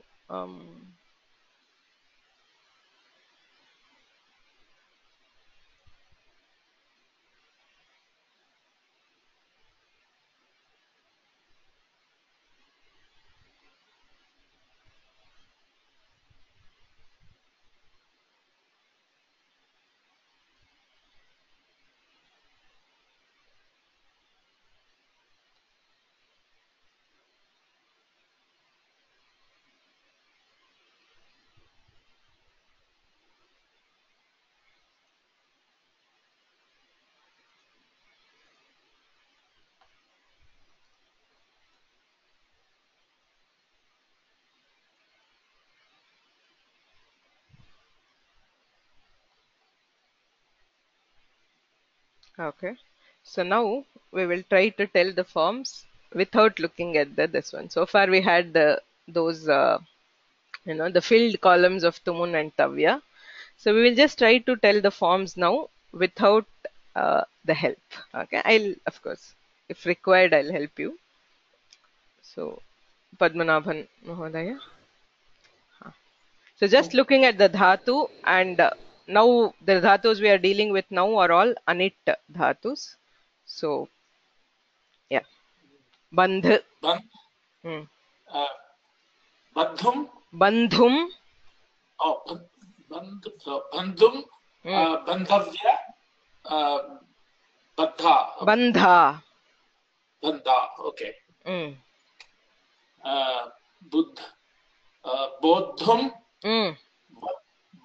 okay. So now we will try to tell the forms without looking at this one. So far we had those the filled columns of Tumun and Tavya. So we will just try to tell the forms now without the help. Okay, I'll of course, if required, I'll help you. So Padmanabhan Mahodaya. So just looking at the dhatu and now the dhatus we are dealing with now are all anit dhatus. So yeah, bandh, Ban- hmm. Bandhum. Bandhum, Oh, bandhum. Bandhavya. Bandha. bandha, Bandha. Okay. hmm. Buddh. Bodhum. Hmm.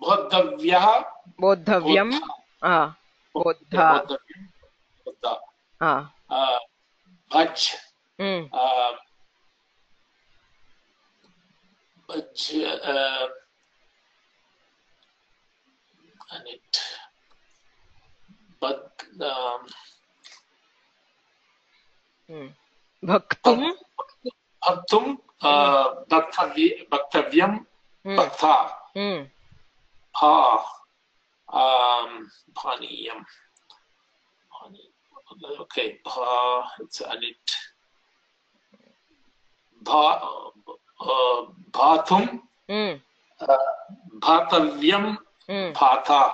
Bodhavya. Bodhavyam, bodha, Bodhavyam. Bodha. Bhaj. hmm. Bhaj. And it. But. Bhaktum, Bhaktum. Bhaktavyam. Bhakta. Bhaniyam. Okay, it's anit. Bhatum. Bhatavyam. Bhata.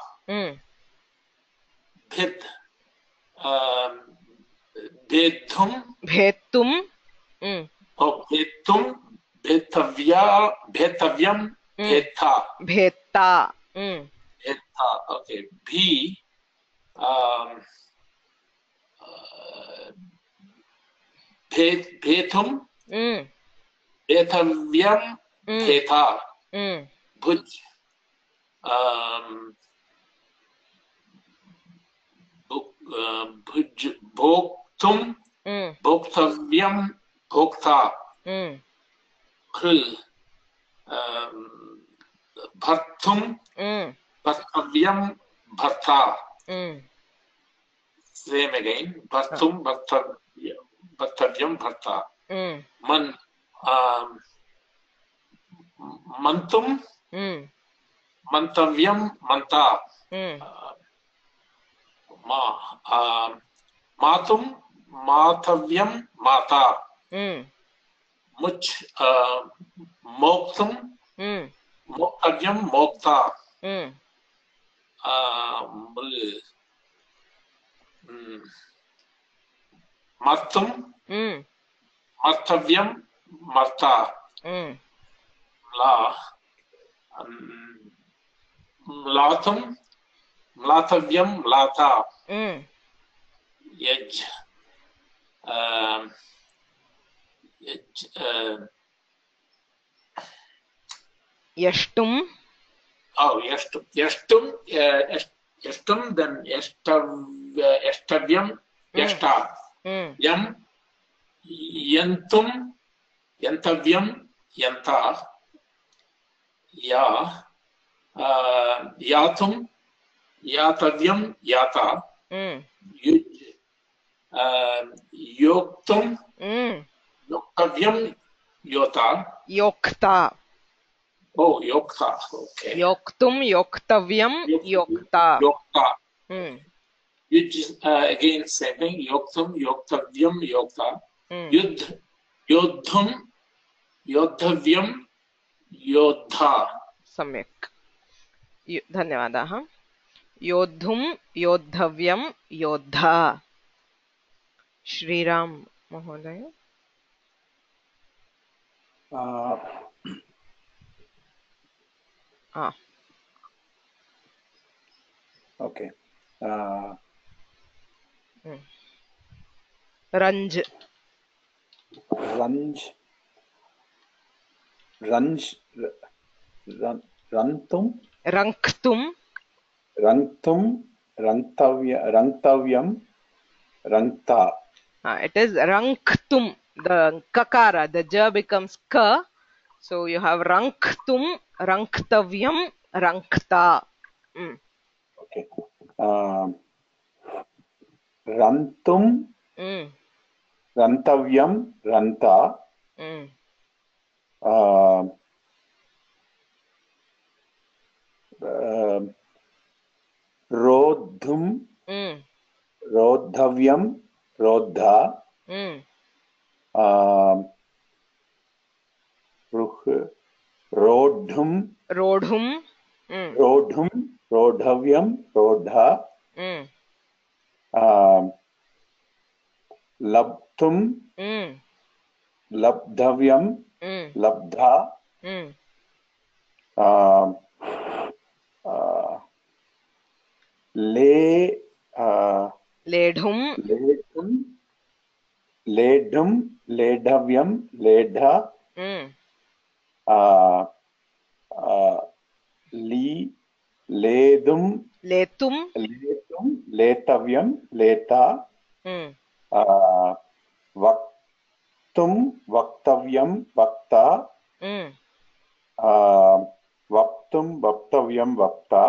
Bhed. Bedhum. Bhetum, Bedhum. Betavya. Betavyam. Beta. Bheta, Beta. Okay. Bhi. Betum. Betavyam. Beta. Bhuj. Bhuj. Bhoktum. Bhoktavyam. Bhokta. Kril. Bhartum, bhartavyam, bharta. Same again. Bhartum, bhartavyam, bharta. Mantum, mantavyam, manta. Matum, matavyam, mata. Much, moktum, mokavyam, mokta. Martum, martavyam, marta. Mlatum, mlatavyam, mlata. Yaj, Yashtum. Oh, yashtum, then yashtavyam, yashta. Yam, yantum, yantavyam, yanta. Ya, yatum, yatavyam, yata. Yuj, yoktum, yoktavyam, yota. Yokta. Oh, yokta. Okay. Yoktum, yoktavyam, yokta. Yokta. Yuj, again same thing. Yoktum, yoktavyam, yokta. Yudh, yodhum, yodhavyam, yodha. सम्यक्. धन्यवादाः. योद्धुं योद्धव्यं योद्धा. श्रीराम महोदय. Okay. Ranj. Rantum. Ranktum. Rangtavyam, rangta. It is ranktum. The kakara, the ja becomes ka. So you have ranktum, ranktavyam, rankta. Okay. Rantum, rantavyam, ranta. Rodhum, rodhavyam, rodha. Rodhum, rodhavyam, rodha. Labthum, labdhavyam, labdha. Ledhum, ledhavyam, ledha. Letum, letavyam, leta. Vaktum, vaktavyam, vakta. Vaktum, vaktavyam, vakta.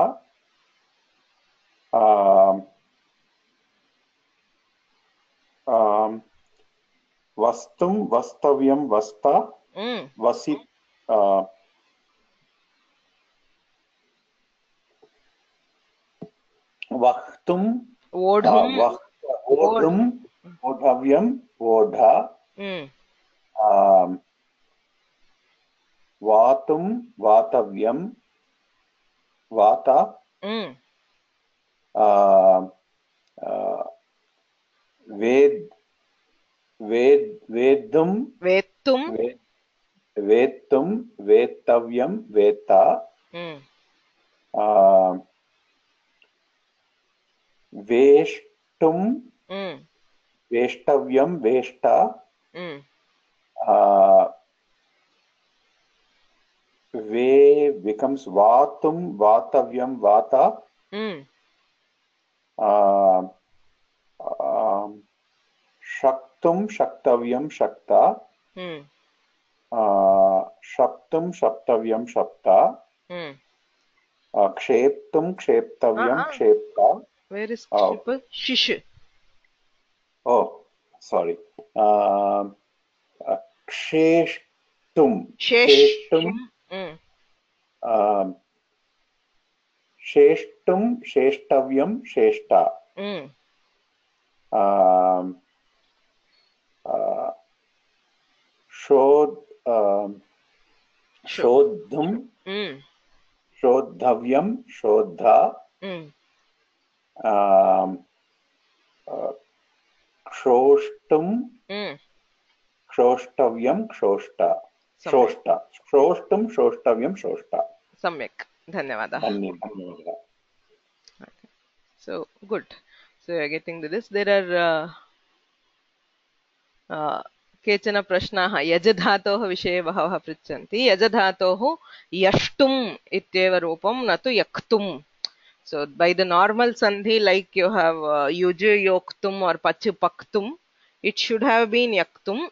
Vastum, vastavyam, vasta. Vasit. Vaktum, vodhum, vodhavyam, vodha. Vatum, vatavyam, vata. Vedum, vetavyam, veta. Veshtum, veshtavyam, veshta. Ve becomes vatum, vatavyam, vata. Shaktum, shaktavyam, shakta. Shaptum Shaptavyam Shapta. Ksheptum Ksheptavyam Kshepta. Where is Kshipa? Shish. Oh, sorry. Ksheshtum. Sheshtum. Sheshtum Sheshtavyam Sheshta. Shodhum Shodhavyam Shodha. Kshostum Kshoshthavyam Kshoshtha. Shoshta. Shostum Shoshthavyam Shoshta. Samyak. Dhanyavadah. So good. So you are getting to this. There are केचन प्रश्नाः यजधातोः विषये बहवः पृच्छन्ति. यजधातोः यष्टुम् इत्येव रूपं न तु यक्तुम्. So by the normal sandhi, like you have yuj yoktum or pachu paktum, it should have been yaktum,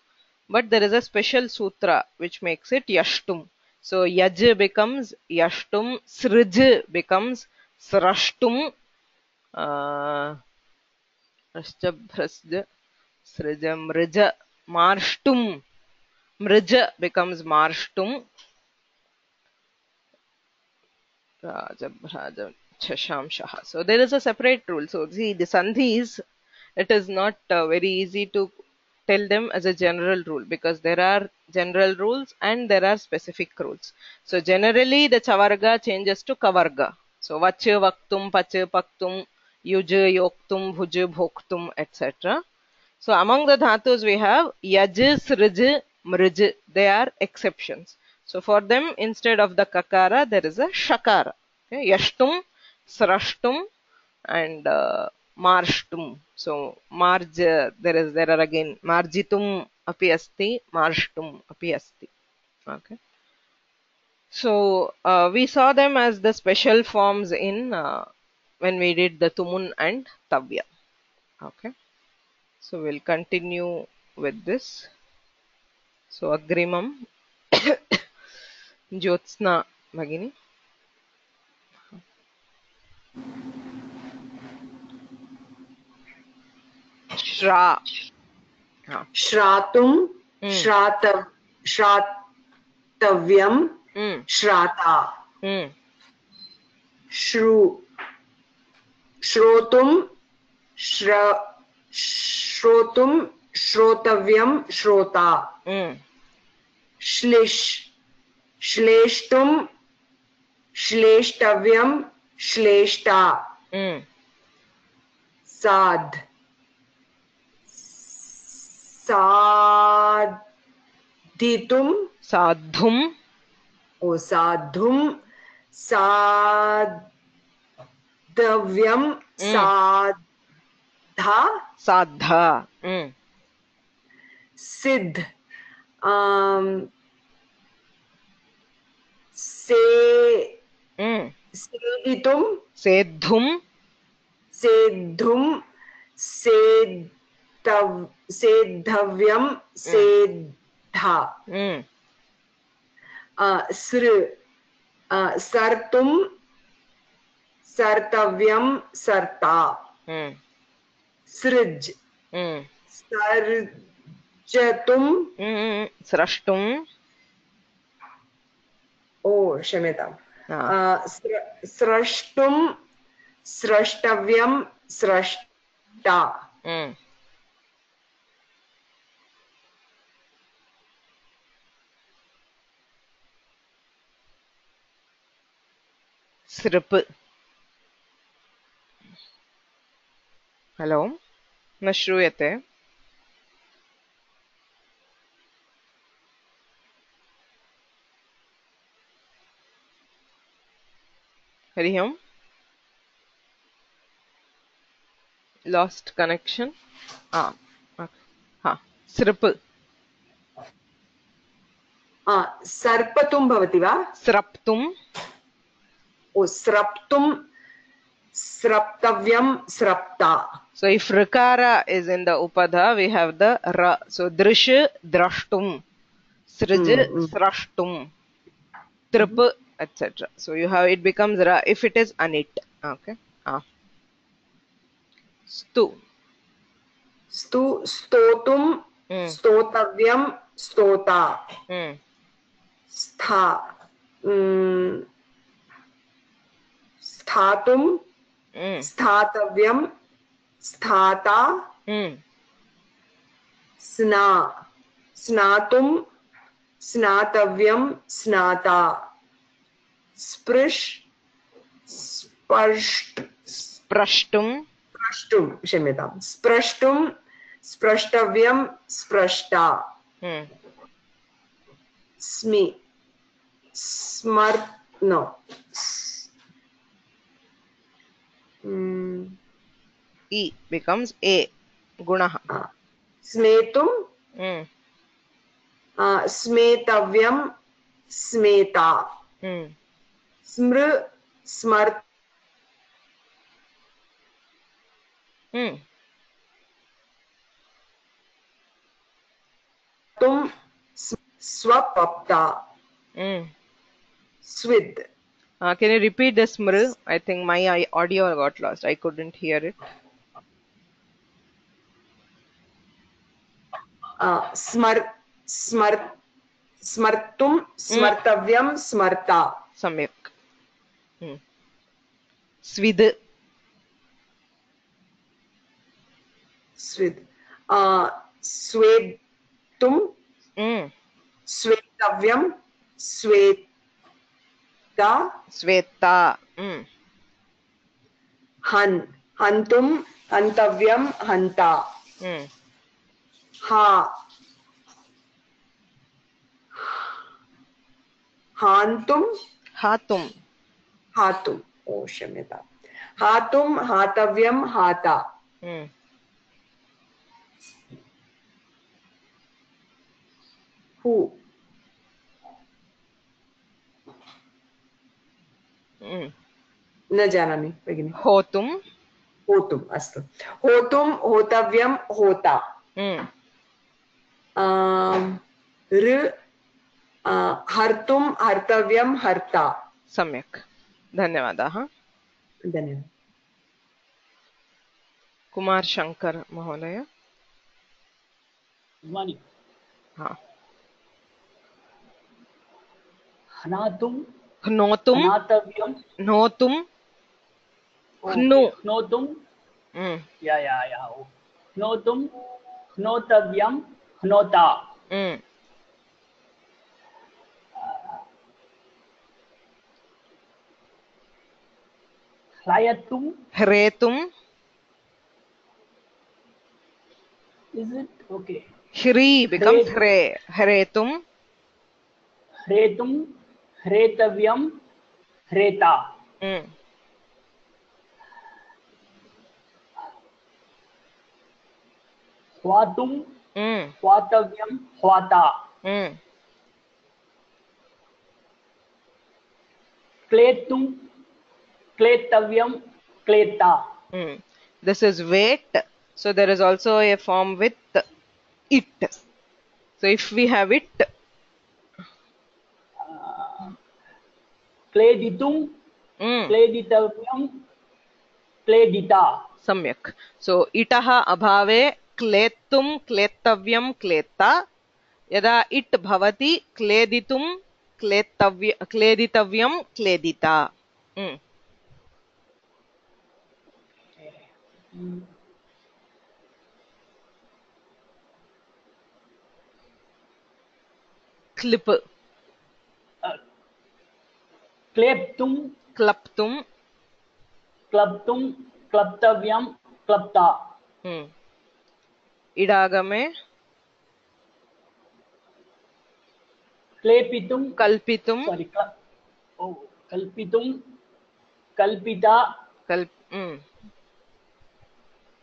but there is a special sutra which makes it yashtum. So yaj becomes yashtum, srij becomes srashtum, srija mrija, marshtum, mrija becomes marshtum, raja Chashamshaha. So there is a separate rule. So see, the sandhis, it is not very easy to tell them as a general rule, because there are general rules and there are specific rules. So generally the chavarga changes to kavarga. So vacha vaktum, pacha paktum, yuj yoktum, bhuj bhoktum, etc. So among the dhatus we have yaj, srij, mrij. They are exceptions. So for them, instead of the kakara, there is a shakara. Okay? Yashtum, srashtum, and marshtum. So marj, there are again marjitum api asti, marshtum api asti. Okay. So we saw them as the special forms in when we did the tumun and tavya. Okay. So we'll continue with this. So agrimam Jyotsna Bhagini. Shra. Shratum, Shratavyam, Shrata. Shru, Shrotum, Shrotum, Shrotavyam, Shrota. Shlish, Shleshtum, Shleshtavyam, Shleshta. Sad, Sadhitum, Sadhum, Sadhum, Sadhavyam, Sadha, Siddh, Seditum, Sedhum, Sedhum, Sedhavyam, Sedha. Sartum, Sartavyam, Sarta. Srij, Sarjatum, Srashtum. Oh, Shemeta. Srashtum, Srashtavyam, Srashta. Srip. Hello? न श्रूयते. हरि ओम. Lost connection. Srip. Sarpatum bhavati va? Sraptum. Sraptum, Sraptavyam, Srapta. So if Rikara is in the Upadha, we have the Ra. So Drish, Drashtum. Srij, srashtum, trip, etc. So you have, it becomes ra if it is anit. Okay. Stu. स्तु स्तोतुं स्तोतव्यं स्तोता स्था स्थातुं स्थातव्यं स्थाता स्ना स्नातुं स्नातव्यं स्नाता स्पृश स्प्रष्टुं क्षम्यतां स्प्रष्टुं स्प्रष्टव्यं स्प्रष्टा स्मि स्मर् नो E becomes a gunah. स्मेतुं स्मेतव्यं स्मेता स्मृ स्मर् तुम स्वपप्ता स्विद. Can you repeat the smr? I think my audio got lost. I couldn't hear it. स्मर्तुं स्मर्तव्यं स्मर्ता. सम्यक्. स्विद. स्विद. स्वेतुं स्वेतव्यं स्वेता. स्वेता. हन्तुं हन्तव्यं हन्ता. हान्तुं हातुं क्षम्यतां हातुं हातव्यं हाता. न जानामि भगिनि. होतुं अस्तु. होतुं होतव्यं होता. हर्तुं हर्तव्यं हर्ता. सम्यक्. धन्यवादाः. धन्यवादः. कुमार शंकर महोदय. ह्नातुं ह्नोतुं ह्नातव्यं ह्नोतुं ह्नु ह्नोतुं ह्नोतुं ह्नोतव्यं ह्नोता. ह्लायतुं ह्रेतुं. Is it okay? Hri becomes hre. Hretum. ह्रेतुं ह्रेतव्यं ह्रेता. ह्वातुं ह्वातव्यं ह्वाता. क्लेतुं क्लेतव्यं क्लेता. This is wait. So there is also a form with it. So if we have it, क्लेदितुं क्लेदितव्यं क्लेदिता. सम्यक्. So itaha abhave kletum klettavyam kletta. Yada it bhavati kleditum kleditavyam kledita. Clip. क्लेप्तुं क्लप्तुं क्लप्तुं क्लप्तव्यं क्लप्ता. इडागमे क्लेपितुं कल्पितुं कल्पितुं कल्पिता.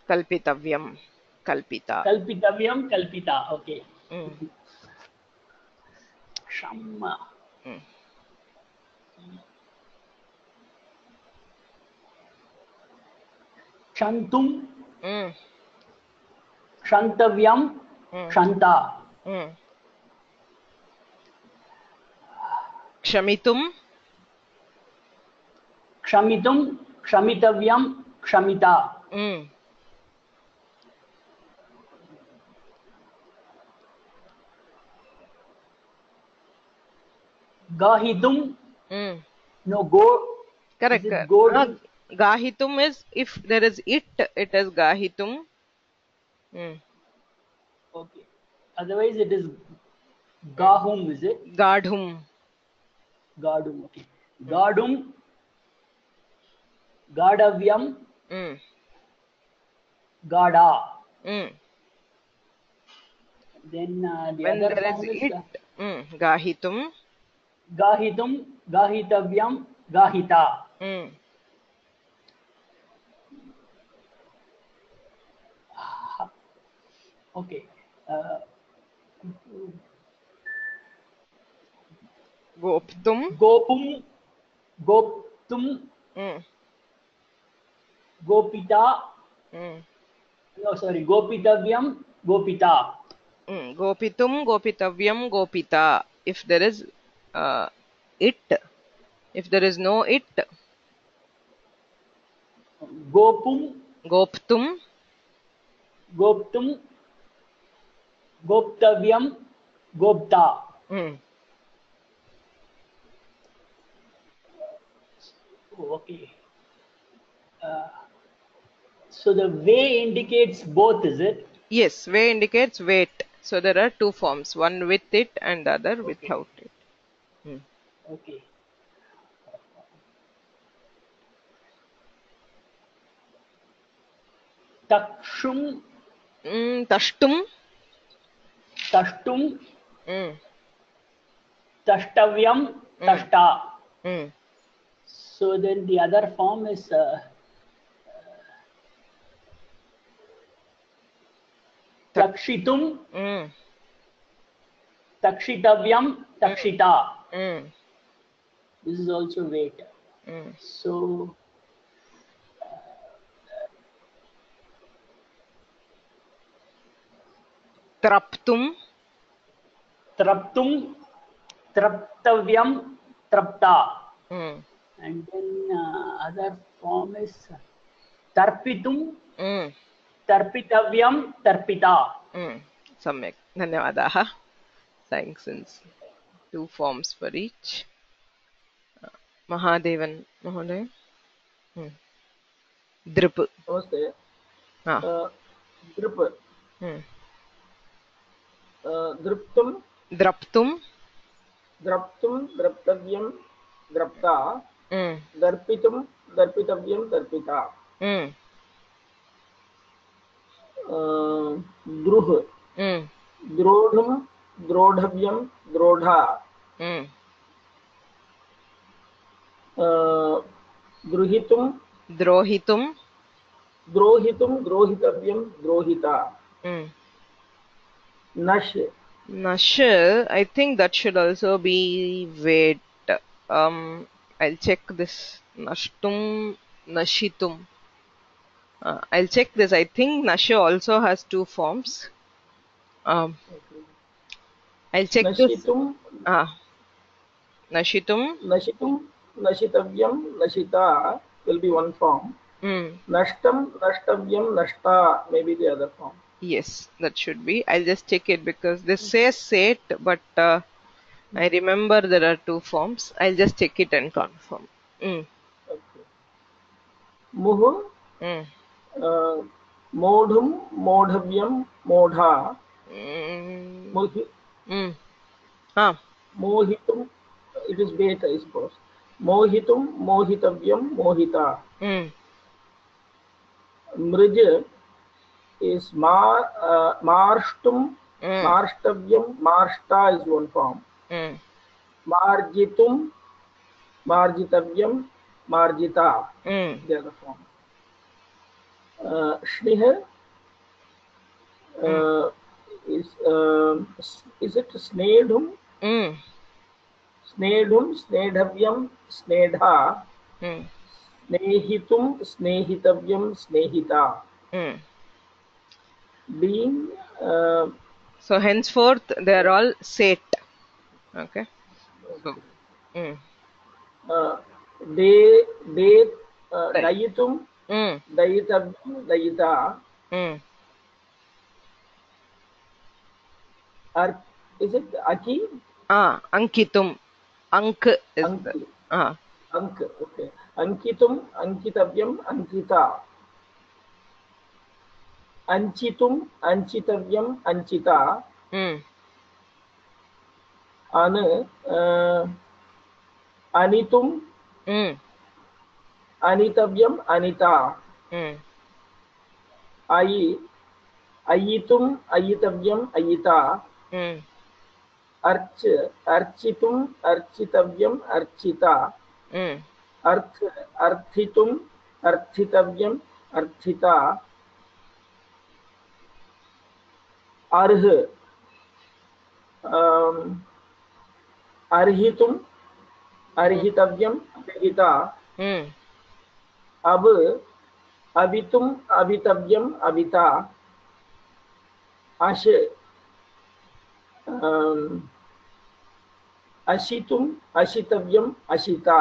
कल्पितव्यं कल्पिता. कल्पितव्यं कल्पिता. Okay. क्षमा. क्षन्तुं क्षन्तव्यं क्षन्ता. Kshamitum. Kshamitum, Kshamittavyam, Kshamita. Gahitum. No, go. Correct. Go. Gahitum is, if there is it is gahitum. Okay. Otherwise, it is gahum, is it? Gadhum. Gadum, okay. Gadum, Gadavyam, Gada. Then the when other there form is is it, gahitum. Gahitum, Gahitavyam, Gahita. Okay. Goptum. Gopum, Goptum, Gopita. No, sorry, Gopitavyam, Gopita. Gopitum, Gopitavyam, Gopita. If there is it, if there is no it. Gopum, Goptum. Goptum, Goptavyam, Gopta. Okay. So the way indicates both, is it? Yes, way indicates wait. So there are two forms, one with it and the other without it. Okay. Takshum. Tashtum. Tashtum. Tashtavyam, Tashta. So then the other form is Takshitum, Takshitavyam, Takshita. This is also wait. So Traptum. Traptum, Traptavyam, Trapta. And then other form is Tarpitum, Tarpitavyam, Tarpita. Samyak. Dhanyavadaha. Thanks. Two forms for each. Mahadevan Mahoday. Drip. Namaste. Drip. Driptum. Draptum. Draptum, Draptavyam, Drapta. Darpitum, Darpitavyam, Darpita. Druh. Drodham, Drodhavyam, Drodha. Druhitum. Drohitum. Drohitum, Drohitavyam, Drohita. Nash. Nash, I think that should also be wait. I'll check this. Nashtum, Nashitum. I'll check this. I think Nash also has two forms. I'll check Nashitum. this. Nashitum. Nashitum, Nashitavyam, Nashita will be one form. Nashtam, Nashtavyam, Nashta may be the other form. Yes, that should be. I'll just check it because this says set, but I remember there are two forms. I'll just check it and confirm. Okay. Muhu, Modhum, Modhavyam, Modha. Mohitum, it is beta, I suppose. Mohitum, Mohitavyam, Mohita. Mrij is Marshtum, Marshtavyam, Marshta is one form. Marjitum, Marjitavyam, Marjita, the other form. Shneh is it Snedhum? Snedhum, Snedhavyam, Snedha. Snehitum, Snehitavyam, Snehita. Being so henceforth they are all set. Okay. So दयितुं दयितव्यं दयिता is it aki ankitum ank is ank okay ankitum ankitavyam ankita anchitum anchitavyam anchita anitum anitavyam anita ayitum ayitavyam ayita अर्चितुम अर्चितव्यम Archita अर्थितुम अर्थितव्यम अर्थिता अर्ह अर्हितुम अर्हितव्यम अर्हिता अब अभितुम अभितव्यम अभिता आश अशितुम अशितव्यम अशिता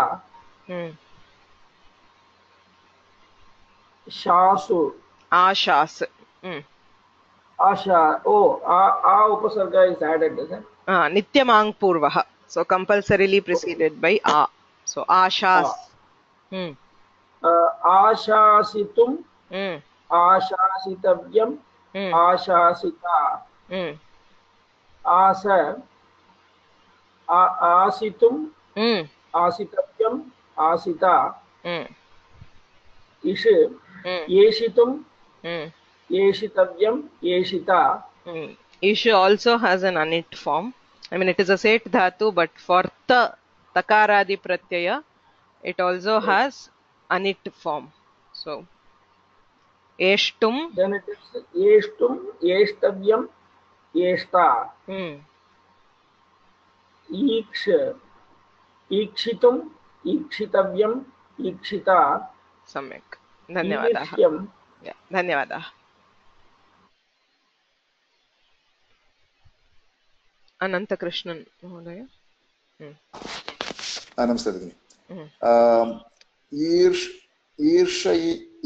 शासु आशास आशा आ उपसर्ग is added isn't it nityamang purvah so compulsorily preceded by a so ashas आशासितुम आशासितव्यम आशासिता आस आसितुम आसितव्यम आसिता इष येषितुम येषितव्यम येषिता ish also has an anit form. I mean it is a set dhatu but for takaradi pratyaya it also has anit form. So eshtum then it is eshtum yeshtavyam yeshta ईक्ष ईक्षितुम ईक्षितव्यम ईक्षिता सम्यक् धन्यवादाः धन्यवादाः अनन्तकृष्णन् महोदय नमस्ते भगिनि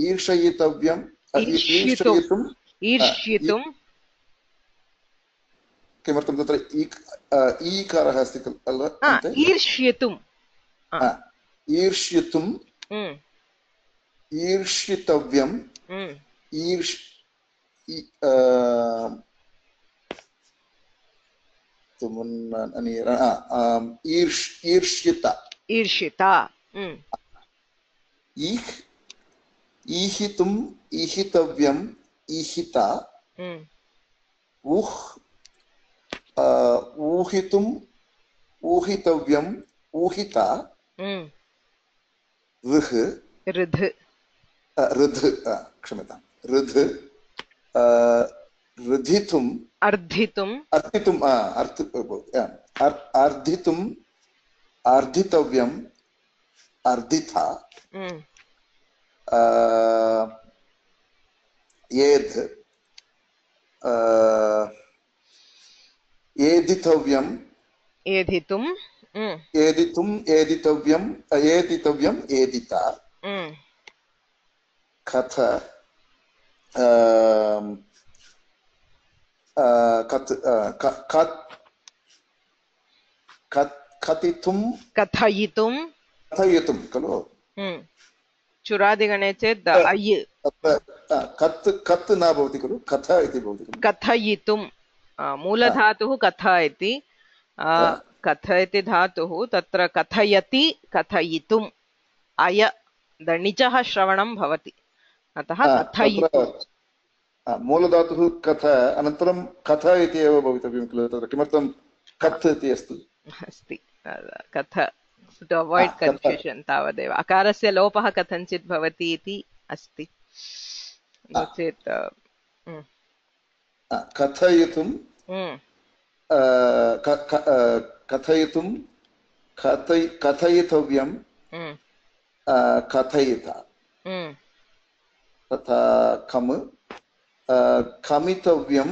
ईर्षयितव्यम् ईर्ष्यितुं किमर्थं तत्र ईकारः अस्ति खलु ईर्ष्यितुम् ईर्ष्यितुम् ईर्षितव्यम् ईर्ष्यिता ईर्षिता ईहितुम् ईहितव्यम् ईहिता ऊहितुम् ऊहितव्यम् ऊहिता ऋध क्षम्यतां ऋध ऋधितुम् अर्धितुम् अर्धितव्यम् अर्धिता एदितव्यम् एदितुम् एदितव्यम् एदिता कथ कथयितुं खलु चुरादिगणे चेत् अय् कत् न भवति खलु कथ इति भवति कथयितुं मूलधातुः कथ इति कथ इति धातुः तत्र कथयति कथयितुम् अय दणिजः श्रवणं भवति अतः कथयितुं मूलधातुः कथ अनन्तरं कथ इति एव भवितव्यं खलु तत्र किमर्थं कथ् इति अस्ति कथ to avoid confusion तावदेव अकारस्य लोपः कथञ्चित् भवति इति अस्ति नो चेत् कथयितुं कथयितुं कथयितव्यं कथयिता तथा कमितव्यं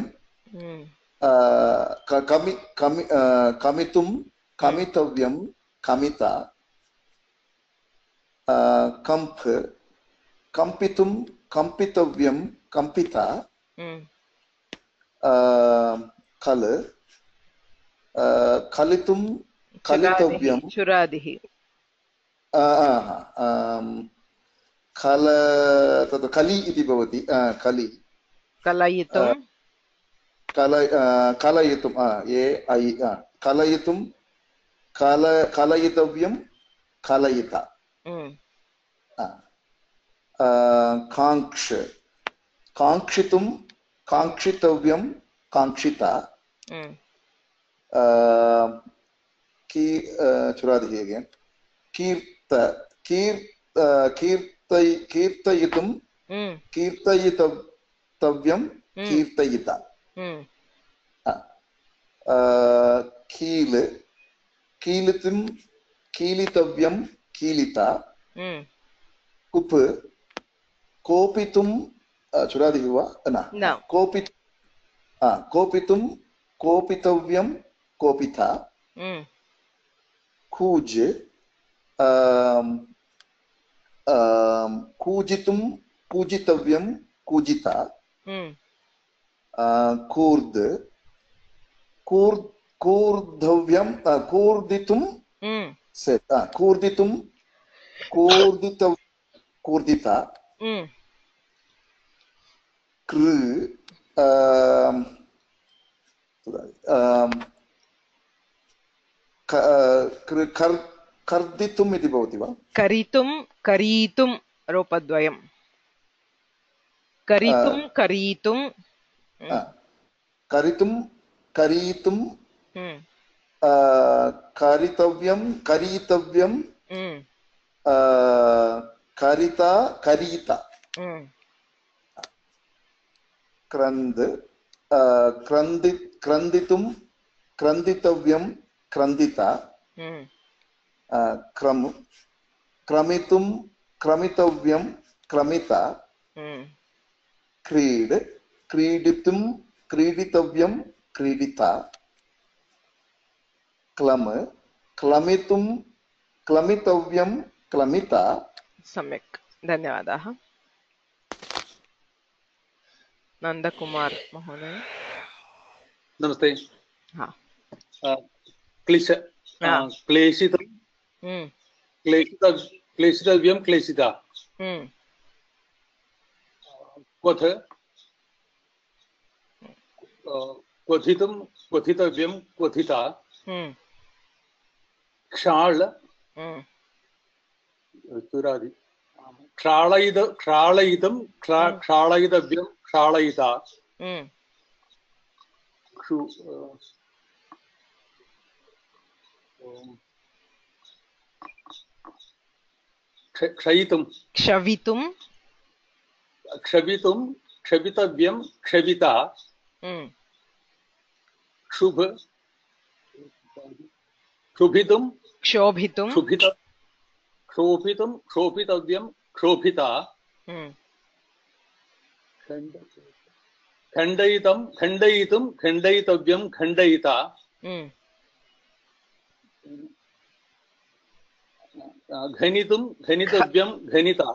कमितुं कमितव्यं कमिता कंप कंपितुं कंपितव्यं कंपिता कल कलितुं कलितव्यं चुरादिः कल तद् कलि इति भवति कलि कलयितुं कलयितुं कलयितुं कलयितव्यं कलयिता काङ्क्ष काङ्क्षितुं काङ्क्षितव्यं काङ्क्षिता चुरादिः अगेन् कीर्तयितुं कीर्तयितव्यं कीर्तयिता कील कीलितुं कीलितव्यं कीलिता कुप कोपितुं चुरादिः वा न कोपितुं कोपितव्यं कोपिता कूज कूजितुं कूजितव्यं कूजिता कूर्द कूर्धव्यं कूर्दितुं कूर्दितुं कूर्दिता कृ कर्दितुम् इति भवति वा करितुं करीतुं रूपद्वयं करितुं करीतुं करितुं करीतुं करितव्यं करीतव्यं करिता करीता क्रन्द क्रन्दितुं क्रन्दितव्यं क्रन्दिता क्रमितुं क्रमितव्यं क्रमिता क्रीडितुं क्रीडितव्यं क्रीडिता क्लमितुं क्लमितव्यं क्लमिता सम्यक् धन्यवादाः नंदकुमार महोदय नमस्ते हाँ क्लेशितं क्लेशितव्यं क्लेशिता क्वथ क्वथितं क्वथितव्यं क्वथिता क्षाळ चुरादि क्षाळयितं क्षाळयितव्यं क्षाळयिता क्षयितुं क्षवितुं क्षवितुं क्षवितव्यं क्षविता शुभ क्षुभितुं क्षोभितुं क्षोभितुं क्षोभितव्यं क्षोभिता खण्डयितं खण्डयितुं खण्डयितव्यं खण्डयिता घनितुं घनितव्यं घनिता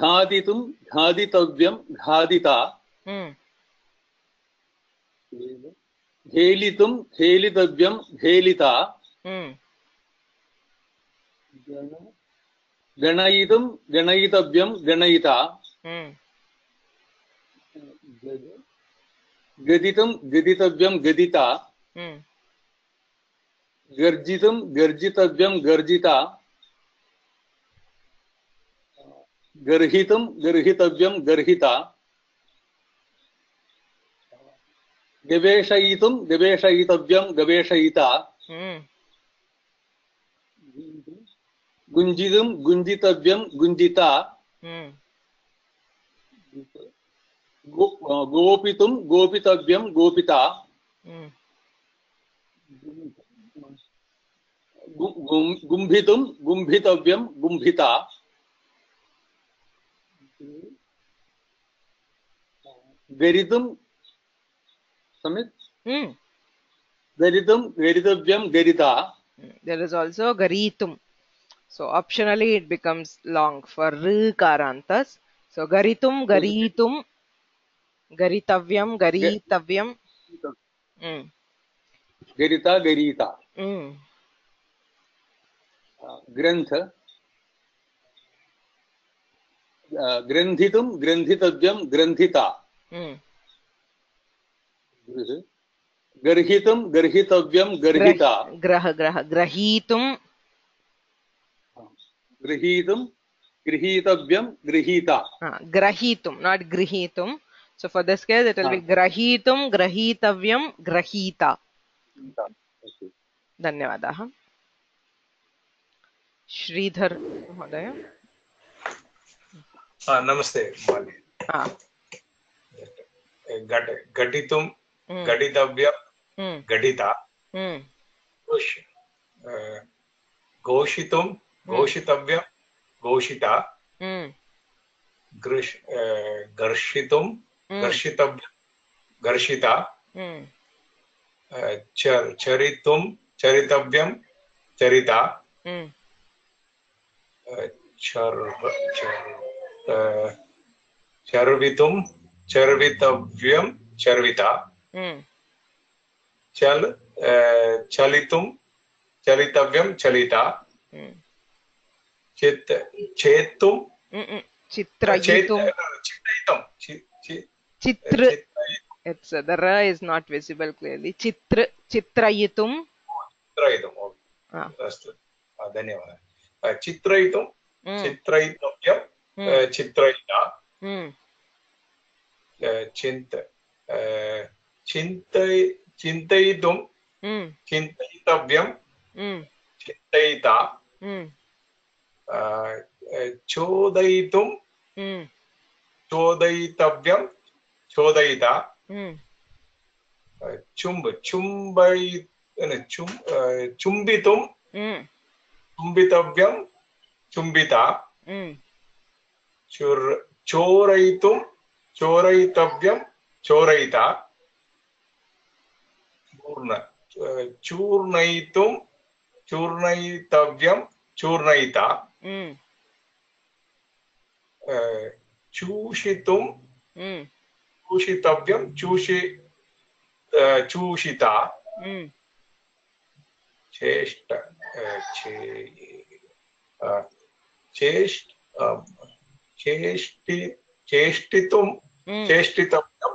घादितुं घादितव्यं घादिता घेलितुं घेलितव्यं घेलिता गणयितुं गणयितव्यं गणयिता गदितुं गदितव्यं गदिता गर्जितुं गर्जितव्यं गर्जिता गर्हितुं गर्हितव्यं गर्हिता गवेषयितुं गवेषयितव्यं गवेषयिता गुञ्जितुं गुञ्जितव्यं गुञ्जिता गोपितुं गोपितव्यं गोपिता गुम्भितुं गुम्भितव्यं गुम्भिता गरितुं सम्यक् Garitum, Garitavyam, Garita. There is also Garitum. So optionally it becomes long for Rikarantas. So Garitum, Garitum, Garitavyam, Garitavyam. Garita, Garita. Grantha. Granthitum, Grantitavyam, Granthita. Garhitum, Garhitavyam, Garhita. Grahitum. Grihitum, Grihitavyam, Grihita. Grahitum, not Grihitum. So for this case, it will be Grahitum, Grahitavyam, Grahita. Dhanyavadaha. Sridhar Mahodaya. Namaste, Mali. Gatitum, Gaditavyam, Gadita. Goshitum, Goshitavyam, Goshita. Garshitum, Garshitavyam, Garshita. Charitum, Charitavyam, Charita. Charvitum, Charvitavyam, Charvita. Chalitum, Chalitavyam, Chalita. Chetum, Chitrayitum. Chitra. It's the ra is not visible clearly. Chitrayitum. Chitrayitum. Dhanyavad. Chitrayitum, Chitrayitavyam, Chitrayita. Chintayitum, Chintayitavyam, Chintayita. Chodayitum, Chodayitavyam, Chodayita. Chumbitum, Chumbitavyam, Chumbita. Chorayitum, Chorayitavyam, Chorayita. Churnayitum, Churnayitavyam, Churnayita. Chushitum, Chushitavyam, Chushita. Chestitum, Chestitavyam,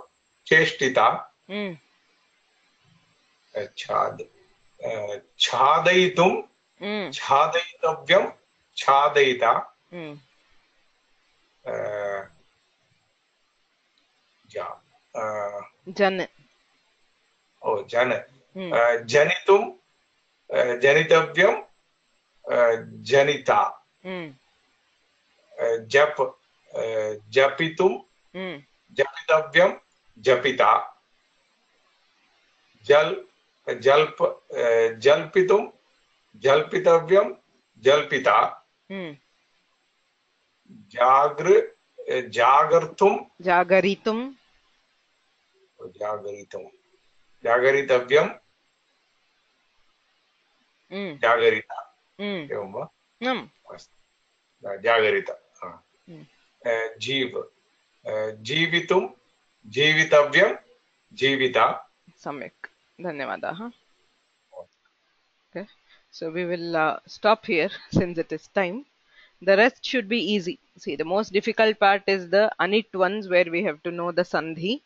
Chestita. Chadayitum, Chadayitavyam, Chadayita. Jan. Jan. Janitum, Janitavyam, Janita. Japitum, Japitavyam, Japita. Jalpitum, Jalpitavyam, Jalpita. Jagartum, Jagaritum. Jagaritavyam, Jagarita. एवं वा? जागरिता. जीवितुं, जीवितव्यं, जीविता. सम्यक्. धन्यवादाः. Okay, so we will stop here since it is time. The rest should be easy. See, the most difficult part is the anit ones where we have to know the sandhi.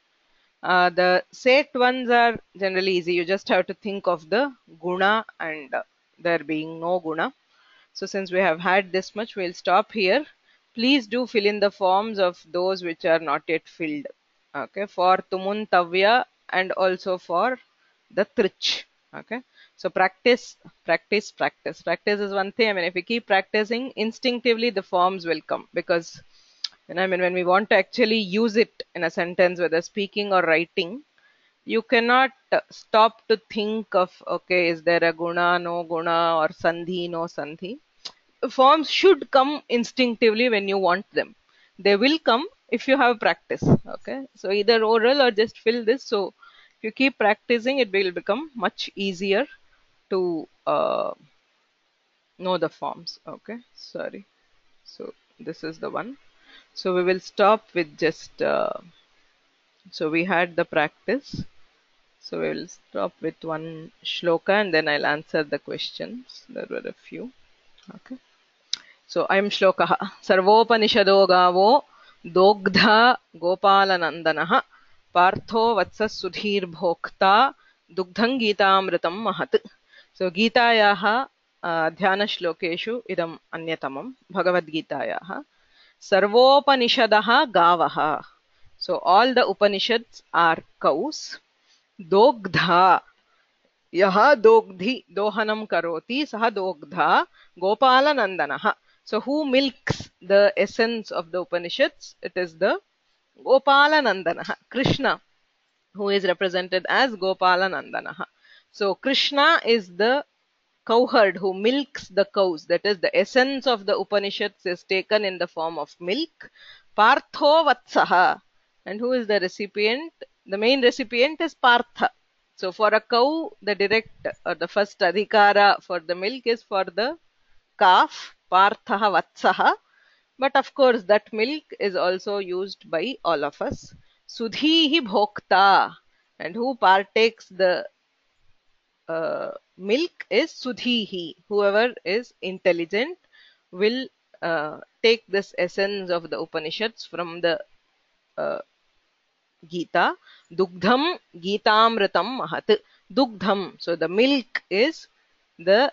The set ones are generally easy. You just have to think of the guna and there being no guna. So since we have had this much, we'll stop here. Please do fill in the forms of those which are not yet filled. Okay, for tumuntavya and also for the trich. Okay, so practice is one thing. I mean, if we keep practicing, instinctively the forms will come, because when we want to actually use it in a sentence, whether speaking or writing, you cannot stop to think of, okay, is there a guna, no guna, or sandhi, no sandhi. Forms should come instinctively when you want them. They will come if you have practice. Okay, so either oral or just fill this. So If you keep practicing, it will become much easier to know the forms. Okay, sorry. So this is the one. So we will stop with just so we had the practice. So we will stop with one shloka and then I'll answer the questions. There were a few. Okay. So I am shlokaha. Sarvopanishado gavo dogdha gopalanandanaha partho vatsas sudhir bhokta dugdham geetamritam mahat. So Gitayaha dhyana shlokeshu idam anyatamam Bhagavad Gitayaha. Sarvopanishadaha gavaha. So all the Upanishads are cows. Dogdha. Yaha dogdhi dohanam karoti saha dogdha gopalanandanaha. So who milks the essence of the Upanishads? It is the Gopalanandanaha, Krishna, who is represented as Gopalanandanaha. So Krishna is the cowherd who milks the cows. That is, the essence of the Upanishads is taken in the form of milk. Partho Vatsaha. And who is the recipient? The main recipient is Partha. So for a cow, the direct or the first adhikara for the milk is for the calf, Parthaha Vatsaha. But of course, that milk is also used by all of us. Sudhihi Bhokta. And who partakes the milk is Sudhihi. Whoever is intelligent will take this essence of the Upanishads from the Gita. Dugdham Geetamritam Mahat. Dugdham. So the milk is the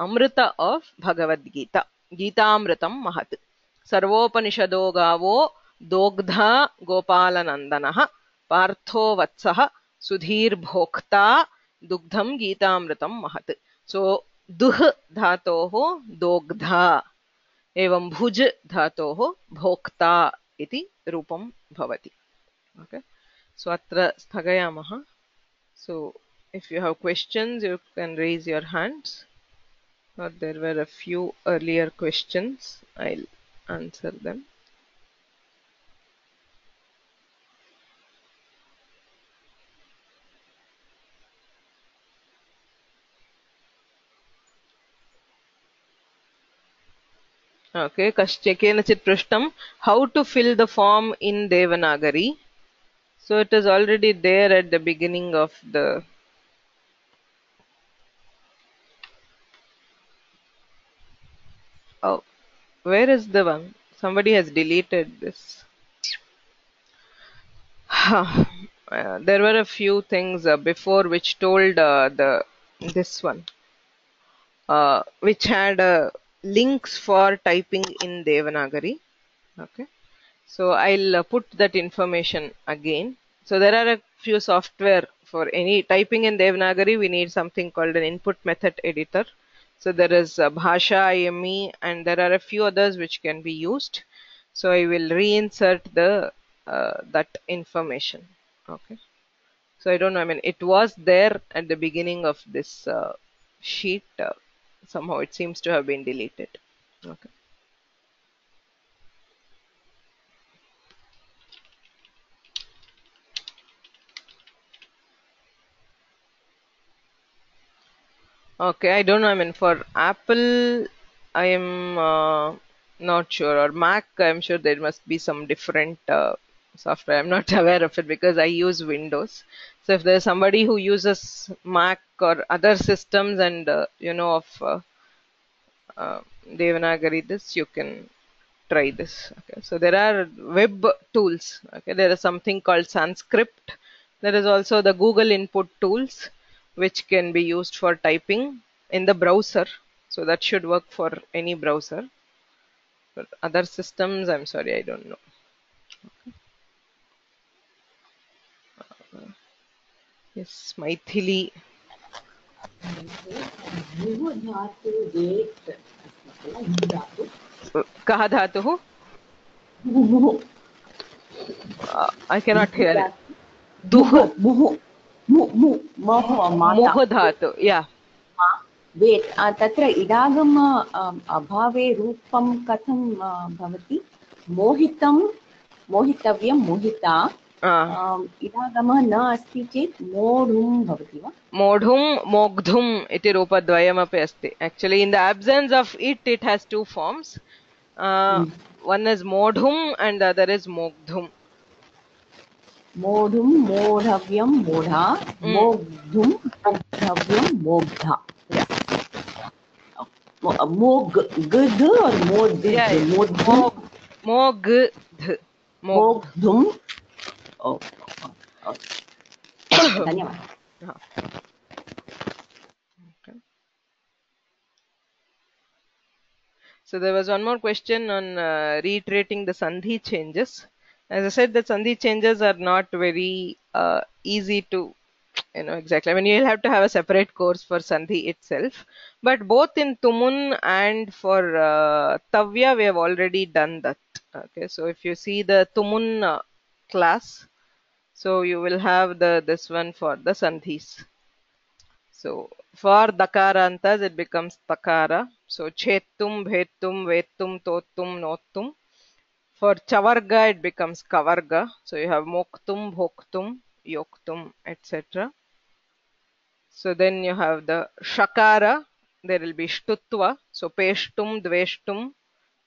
Amrita of Bhagavad Gita. Geetamritam Mahat. Sarvopanishado gavo dogdha gopalanandanaha partho vatsaha sudhir bhokta dugdham geetamritam mahat. So duh dhatoho dogdha evam bhuj dhatoho bhokta iti rupam bhavati. Okay. So atra sthagayamaha. So if you have questions, you can raise your hands. Or there were a few earlier questions. I'll answer them. Okay, Kenachit Prishtam, how to fill the form in Devanagari? So it is already there at the beginning of the oh, where is the one? Somebody has deleted this. There were a few things before which told this one, which had links for typing in Devanagari. Okay, so I'll put that information again. So there are a few software for any typing in Devanagari. We need something called an input method editor. So there is Bhasha IME and there are a few others which can be used. So I will reinsert the that information. Okay. So I don't know. I mean, it was there at the beginning of this sheet. Somehow it seems to have been deleted. Okay. Okay, I don't know. I mean, for Apple, I am not sure. Or Mac, I'm sure there must be some different software. I'm not aware of it because I use Windows. So if there's somebody who uses Mac or other systems and you know of Devanagari, this you can try this. Okay, so there are web tools. Okay, there is something called Sanskrit. There is also the Google input tools, which can be used for typing in the browser. So that should work for any browser. For other systems, I'm sorry, I don't know. Okay. Yes, Maithili. Kaha dhatu? I cannot hear it. Duh. Muh dhatu, yeah. Wait, tatra idagam abhave rupam katham bhavati? Mohitam, mohitavyam, mohita, इडागमः न अस्ति चेत् मोढुं भवति वा? मोढुं मोग्धुम् इति रूपद्वयमपि अस्ति. Actually in the absence of it has two forms. One is modhum and the other is mogdhum. मोढुं मोढव्यं मोढा मोग्धुं मोग्धव्यं मोग्धा. मोग गध or मोग्ध? मोग्ध मोग्धुं. धन्यवाद. So there was one more question on reiterating the sandhi changes. As I said, the sandhi changes are not very easy to, exactly. I mean, you'll have to have a separate course for sandhi itself. But both in Tumun and for Tavya, we have already done that. Okay, so if you see the Tumun class, so you will have this one for the sandhis. So for dakarantas, it becomes takara. So chetum, bhetum, vetum, totum, notum. For chavarga, it becomes kavarga. So you have moktum, bhoktum, yoktum, etc. So then you have the shakara. There will be shtutva. So peshtum, dveshtum,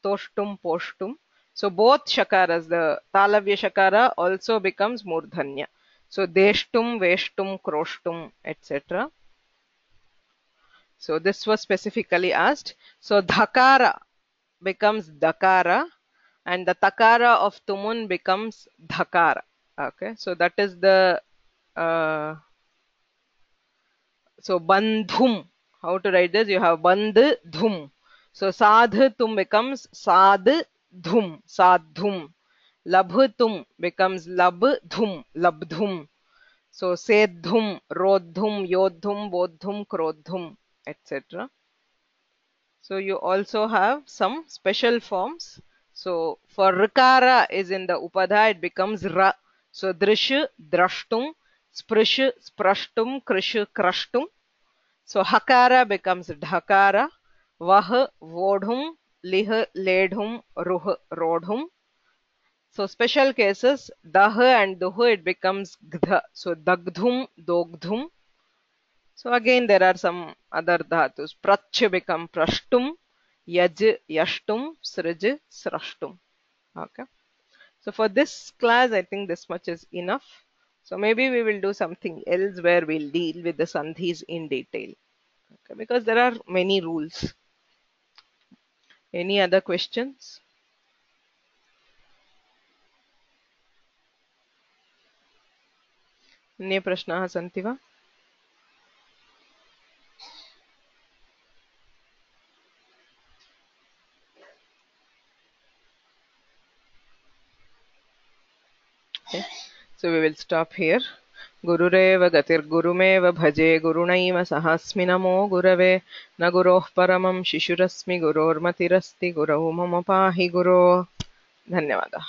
toshtum, poshtum. So both shakaras, the talavya shakara also becomes murdhanya. So deshtum, veshtum, kroshtum, etc. So this was specifically asked. So dhakara becomes dakara and the takara of Tumun becomes dhakara. Okay, so that is the so bandhum. How to write this? You have bandhum. So sadhum becomes sadhum, sadhum. Labhutum becomes labdhum, labdhum. So sedhum, rodhum, yodhum, bodhum, krodhum, etc. So you also have some special forms. So for rikara is in the upadha, it becomes ra. So drish, drashtum, sprish, sprashtum, krish, krashtum. So hakara becomes dhakara, vah, vodhum, lih, ledhum, ruh, rodhum. So special cases, dah and duh, it becomes gdha. So dagdhum, dogdhum. So again there are some other dhatus. Prach become prashtum, yaj, yashtum, srij, srashtum. Okay. So for this class, I think this much is enough. So maybe we will do something else where we'll deal with the sandhis in detail. Okay, because there are many rules. Any other questions? अन्ये प्रश्नाः सन्ति वा? Okay. So we will stop here. Gurureva gatir gurumeva bhaje gurunaiva sahasmi namo gurave na guroh paramam shishurasmi guror matirasti gurau mama pahi guro. Dhanyavada.